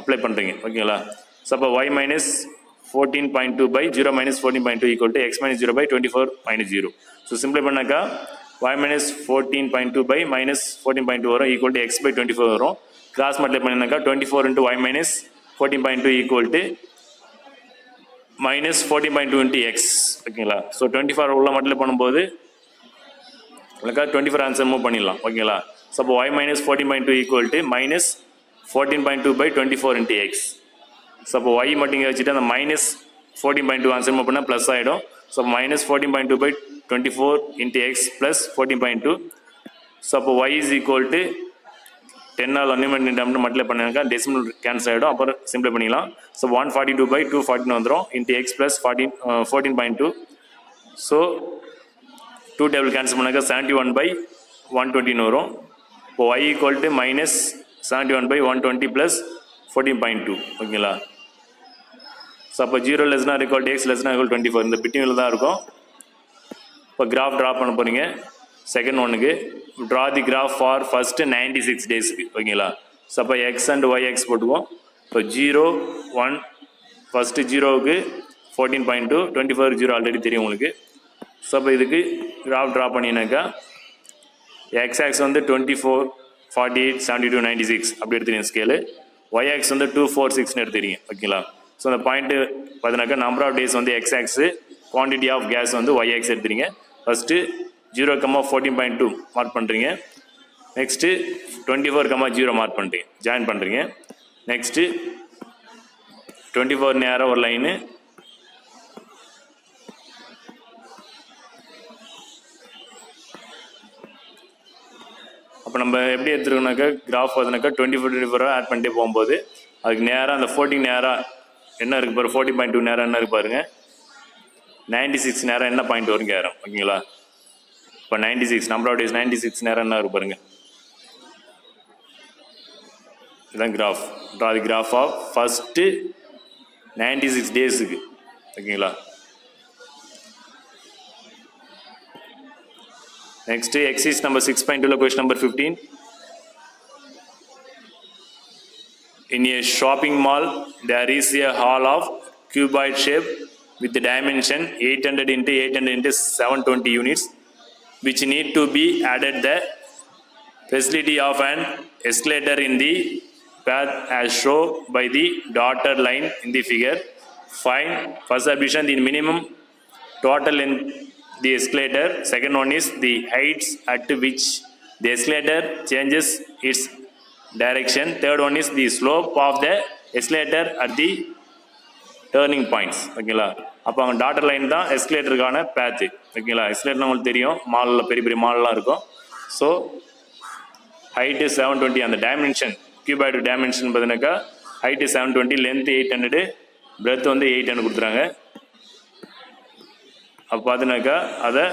அப்ளை பண்ணுறீங்க. ஓகேங்களா? ஸோ அப்போ y minus 14.2 by 0 minus 14.2 equal to x minus 0 by 24 minus 0. So சிம்பிளை பண்ணாக்கா y minus 14.2 by minus 14.2 வரும் equal to x by 24 வரும். கிராஸ் மல்டிப்ளை பண்ணினாக்கா 24 into y minus 14.2 equal to minus 14.2 into x. ஓகேங்களா? ஸோ 24 உள்ள மல்டிப்ளை பண்ணும்போது உங்களுக்கு 24 ஆன்சர் மூவ் பண்ணிடலாம். ஓகேங்களா? ஸோ அப்போ y minus 14.2 equal to minus 14.2 by 24 into x. So அப்போ y மட்டும் இங்கே வச்சுட்டு அந்த மைனஸ் 14.2 ஆன்சர் மூவ் பண்ணால் ப்ளஸ் ஆகிடும். So minus 14.2 by 24 into x plus 14.2. So அப்போ y is equal to 10 ஆல் நியூமரேட்டர் டேர்ம்னு மல்டிப்ளை பண்ணாக்கா டெசிமல் கேன்சல் ஆகிடும். அப்புறம் சிம்பிளை பண்ணிக்கலாம். ஸோ 142 by 214 வந்துடும் into x plus 14.2. So 2 table cancel பண்ணாக்கா 71 by 120 வரும். இப்போ y equal to minus 71 by 120 plus 14.2. ஓகேங்களா? ஸோ அப்போ 0 less than or equal to x less than or equal to 24 இந்த பிட்வீனில் தான் இருக்கும். இப்போ கிராஃப் ட்ரா பண்ண போகிறீங்க. செகண்ட் ஒன்றுக்கு draw the graph for first 96 டேஸுக்கு. ஓகேங்களா? ஸோ அப்போ எக்ஸ் அண்ட் ஒய் எக்ஸ் போட்டுக்குவோம். இப்போ 0 1 ஃபஸ்ட்டு 0க்கு 14.2 24 0 ஆல்ரெடி தெரியும் உங்களுக்கு. ஸோ அப்போ இதுக்கு கிராஃப் ட்ரா பண்ணினாக்கா எக்ஸ் ஆக்ஸ் வந்து 24 48 72 96 அப்படி எடுத்துறீங்க ஸ்கேலு. ஒய் ஆக்ஸ் வந்து 2 4 6ன்னு எடுத்துறீங்க. ஓகேங்களா? ஸோ அந்த பாயிண்ட்டு பார்த்தினாக்கா நம்பர் ஆஃப் டேஸ் வந்து x axis, quantity of gas வந்து ஒய் ஆக்ஸ் எடுத்துறீங்க. ஃபஸ்ட்டு 0,14.2 மார்க் பண்ணுறீங்க. நெக்ஸ்ட்டு 24,0 மார்க் பண்ணுறீங்க, ஜாயின் பண்ணுறீங்க. நெக்ஸ்ட்டு 24 நேரம் ஒரு லைனு, அப்போ நம்ம எப்படி எடுத்துருக்கோம்னாக்கா கிராஃப் பார்த்தினாக்கா 24 ஆட் பண்ணிட்டே போகும்போது அதுக்கு நேராக அந்த 14 நேராக என்ன இருக்குது பாரு, 14.2 நேரம் என்ன இருக்குது பாருங்க, 96 நேரம் என்ன பாயிண்ட் வரும் கேரம். ஓகேங்களா? இப்போ 96 நம்பர் ஆஃப் டேஸ் 96 நேரம் என்ன இருக்கு பாருங்க. இதுதான் graph. Draw the graph of first 96 டேஸுக்கு. ஓகேங்களா? Next exercise number 6.2 question number 15. In a shopping mall there is a hall of cuboid shape with the dimension 800 into 800 into 720 units which need to be added the facility of an escalator in the path as shown by the dotted line in the figure. Find first subdivision the minimum total in the escalator. Second one is the heights at which the escalator changes its direction. Third one is the slope of the escalator at the turning points. ஓகேங்களா? அப்போ அவங்க டாட்டர் லைன் தான் எஸ்கலேட்டருக்கான பேத்து. ஓகேங்களா? எஸ்கலேட்டர் உங்களுக்கு தெரியும், மாலில் பெரிய பெரிய மால்லாம் இருக்கும். ஸோ ஹைட்டு 720, அந்த டைமென்ஷன் கியூபாய்டு டைமென்ஷன் பார்த்தீங்கன்னாக்கா ஹைட்டு 720, லென்த்து 800, பிரெத் வந்து 800 கொடுத்துறாங்க. அப்போ பார்த்தினாக்கா அதை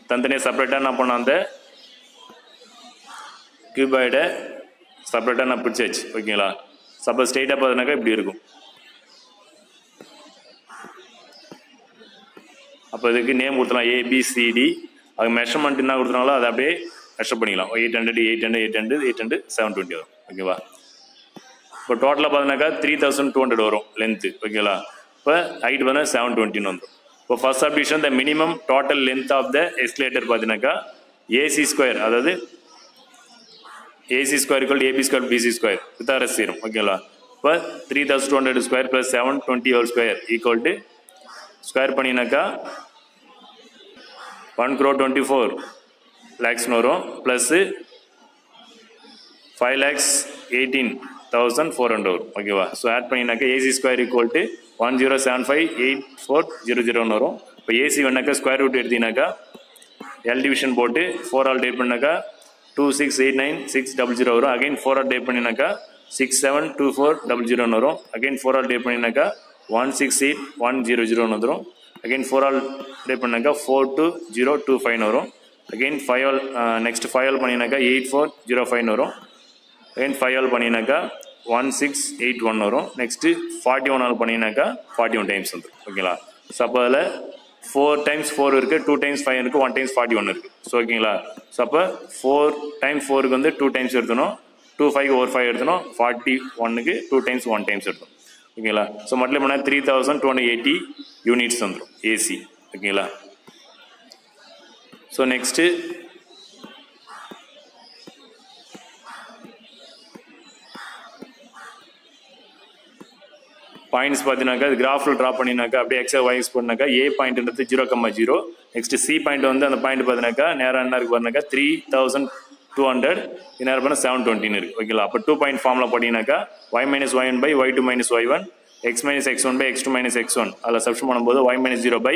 தனித்தனியாக செப்பரேட்டாக என்ன பண்ணோம், அந்த கியூபாய்டை செப்பரேட்டாக நான் பிடிச்சாச்சு. ஓகேங்களா? சப்போஸ் ஸ்ட்ரெயிட்டாக பார்த்தினாக்கா இப்படி இருக்கும். அப்போ இதுக்கு நேம் கொடுத்துலாம் ABCD. அது மெஷர்மெண்ட் என்ன கொடுத்துனாங்களோ அதை அப்படியே மெஷர் பண்ணிக்கலாம். 800 800 800 800 720 வரும். ஓகேவா? இப்போ டோட்டலாக பார்த்தினாக்கா 3200 வரும் லென்த்து. ஓகேங்களா? இப்போ ஹைட் பார்த்தா 720 வந்துடும். இப்போ first subdivision the minimum total length of the escalator பார்த்தீங்கன்னாக்கா AC ஸ்கொயர், அதாவது AC square equal AB square BC square with சேரும். ஓகேங்களா? இப்போ 3200 square plus 720 whole square equal to square பண்ணினாக்கா 1,24,00,000 வரும். ப்ளஸ்ஸு 5,18,400 வரும். ஓகேவா? ஸோ ஆட் பண்ணினாக்கா AC ஸ்கொயர் ஈக்குவல் டு 10758400 வரும். இப்போ AC வேணாக்கா ஸ்கொயர் ரூட் எடுத்தீங்கன்னாக்கா L டிவிஷன் போட்டு 4 ஆல் டைப் பண்ணாக்கா 2689600 வரும். அகைன் 4 ஆல் டைப் பண்ணினாக்கா 672400 வரும். அகைன் 4 ஆல் டைப் பண்ணினாக்கா 168100 வந்துடும். அகைன் 4 ஆல் டைப் பண்ணாக்கா 42025 வரும். அகைன் 5 ஆல் நெக்ஸ்ட் 5 ஆல் பண்ணினாக்கா 8405 வரும். அகைன் 5 ஆல் பண்ணினாக்கா 1681 வரும். நெக்ஸ்ட்டு 41 ஆல் பண்ணினாக்கா 41 டைம்ஸ் வந்துடும். ஓகேங்களா? ஸோ அப்போ அதில் 4 times 4 இருக்குது, 2 times 5 இருக்குது, 1 times 41 இருக்குது. ஸோ ஓகேங்களா. ஸோ அப்போ 4 times 4க்கு வந்து 2 times எடுத்தணும், 2 5 over 5 எடுத்தணும், 41க்கு 2 times 1 times எடுத்தணும். ஓகேங்களா. ஸோ மல்டிப்ளை பண்ணால் 3280 யூனிட்ஸ் வந்துடும் ஏசி. ஓகேங்களா. ஸோ நெக்ஸ்ட்டு பாயிண்ட்ஸ் பார்த்தீங்கன்னாக்கா அது கிராஃபில் ட்ரா பண்ணினாக்கா அப்படியே எக்ஸை வைஸ் பண்ணாக்கா ஏ பாயிண்ட்ன்றது 0,0. நெக்ஸ்ட் சி பாயிண்ட் வந்து அந்த பாயிண்ட் பார்த்தீங்கன்னாக்கா நேரம் என்ன இருக்கு பாருனாக்கா 3200, இது நேரம் பண்ணால் 720 இருக்குது. ஓகேங்களா. அப்போ 2 பாயிண்ட் ஃபார்மில் போட்டிங்கனாக்கா y minus y1 by y2 minus y1, x minus x1 by x2 minus x1 அதில் சப்ஸ்டிட் பண்ணும்போது y minus 0 by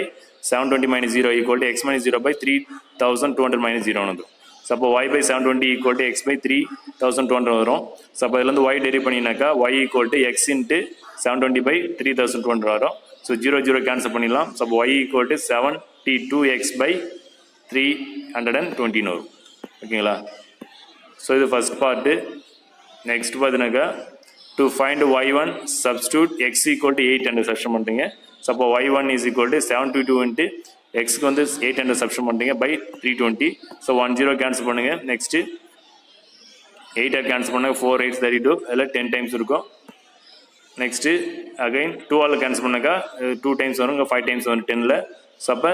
720 minus 0 equal to x minus 0 by 3200 minus 0 வந்துடும். ஸோ அப்போ y by 720 equal to x by 3200 வரும். ஸோ அப்போ இதுலேருந்து y டெரிவ் பண்ணினாக்கா y equal to x into 720 by 3200 வரும். ஸோ 0 கேன்சல் பண்ணிடலாம். ஸோ அப்போ y equal to 72x by 320 வரும். ஓகேங்களா. ஸோ இது ஃபர்ஸ்ட் பார்ட்டு. நெக்ஸ்ட் பார்த்தீங்கன்னாக்கா to find y1 substitute x equal to 800 substitute பண்ணுறீங்க. ஸோ அப்போ y1 is equal to 722 into எக்ஸ்க்கு வந்து 800 சப்ஸ்டியூட் பண்ணுறீங்க பை 320. ஸோ 10 கேன்சல் பண்ணுங்கள். நெக்ஸ்ட்டு 8 கேன்சல் பண்ணுங்க, 4 8 32 அதில் 10 டைம்ஸ் இருக்கும். நெக்ஸ்ட்டு அகைன் 2 கேன்சல் பண்ணாக்கா 2 டைம்ஸ் வரும், இங்கே 5 டைம்ஸ் வரும் 10ல். ஸோ அப்போ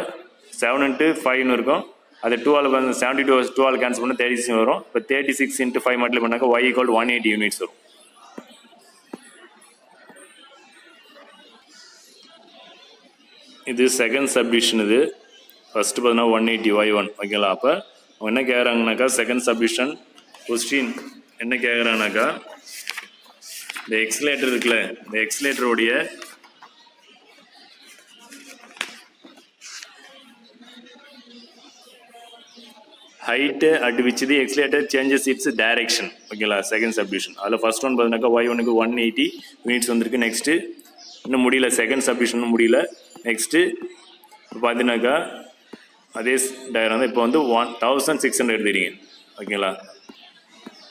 7 into 5 இருக்கும். அது 2 வந்து 72 2 கேன்சல் பண்ணால் 36 வரும். இப்போ 36 into 5 மல்டிப்ளை பண்ணாக்கா y equal to 180 யூனிட்ஸ் வரும். இது செகண்ட் சப்டிவிஷன். இது ஃபஸ்ட்டு பார்த்தீங்கன்னா 180 y1. ஓகேங்களா. அப்போ அவங்க என்ன கேட்குறாங்கனாக்கா செகண்ட் சப்டிவிஷன் கொஸ்டின் என்ன கேட்குறாங்கனாக்கா இந்த எக்ஸ்லேட்டர் இருக்குல்ல, இந்த எக்ஸ்லேட்டருடைய height at which the escalator changes its direction. ஓகேங்களா. செகண்ட் சப்டிவிஷன் அதில் ஃபர்ஸ்ட் ஒன் பார்த்தீங்கன்னாக்கா y1க்கு 180 யூனிட்ஸ் வந்திருக்கு. நெக்ஸ்ட்டு இன்னும் முடியல, செகண்ட் சப்டிவிஷனும் முடியல. நெக்ஸ்ட்டு இப்போ பார்த்தீங்கன்னாக்கா அதே டயக்ராம் தான் இப்போ வந்து 1600 எடுத்துக்கிறீங்க. ஓகேங்களா.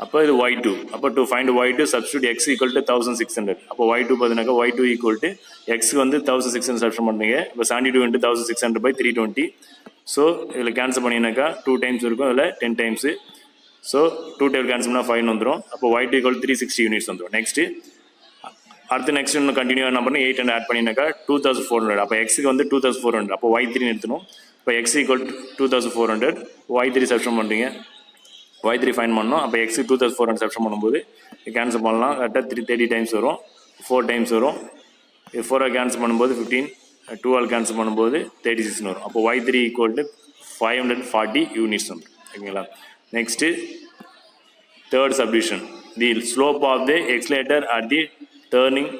அப்போ இது y2. அப்போ to find y2 substitute x equal to 1600. அப்போ y2 பார்த்தீங்கன்னாக்கா y2 equal to x வந்து 1600 சப்ஸ்டியூட் பண்ணுறீங்க. இப்போ 72 into 1600 by 320. ஸோ இதில் கேன்சல் பண்ணிங்கனாக்கா 2 டைம்ஸ் இருக்கும், அதில் 10 டைம்ஸு. ஸோ 2 டைம் கேன்சல் பண்ணால் 5 வந்துடும். அப்போ y2 equal to 360 யூனிட்ஸ் வந்துடும். நெக்ஸ்ட்டு அடுத்து நெக்ஸ்ட் இன்னும் கண்டினியூ என்ன பண்ணணும், 800 ஆட் பண்ணினாக்கா 2400. அப்போ எக்ஸுக்கு வந்து 2400. அப்போ y3 எடுத்துணும். இப்போ x equal to 2400, y3 substitute பண்ணுறீங்க, y3 ஃபைன் பண்ணணும். அப்போ x 2400 சப்ஸ்டியூட் பண்ணும்போது கேன்சல் பண்ணலாம். கரெக்டாக 30 டைம்ஸ் வரும், 4 டைம்ஸ் வரும். இது 4 கேன்சல் பண்ணும்போது 15, 2 கேன்சல் பண்ணும்போது 36 வரும். அப்போ y3 equal to 540 யூனிட்ஸ் வந்துடும். ஓகேங்களா. Next third subdivision the slope of the escalator at the turning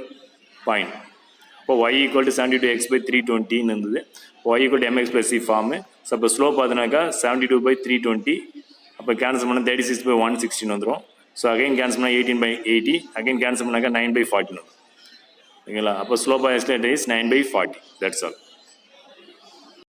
point. இப்போ y equal to 72x by 320 இருந்தது. y equal to mx plus c form. So அப்போ ஸ்லோப் பார்த்தீங்கன்னாக்கா 72 by 320. அப்போ கேன்சல் பண்ணால் 36 by 116 வந்துடும். ஸோ அகைன் கேன்சல் பண்ணால் 18 by 80. அகைன் கேன்சல் பண்ணாக்கா 9 by 40 வந்துடும். ஓகேங்களா. அப்போ slope of escalator is 9 by 40. That's all.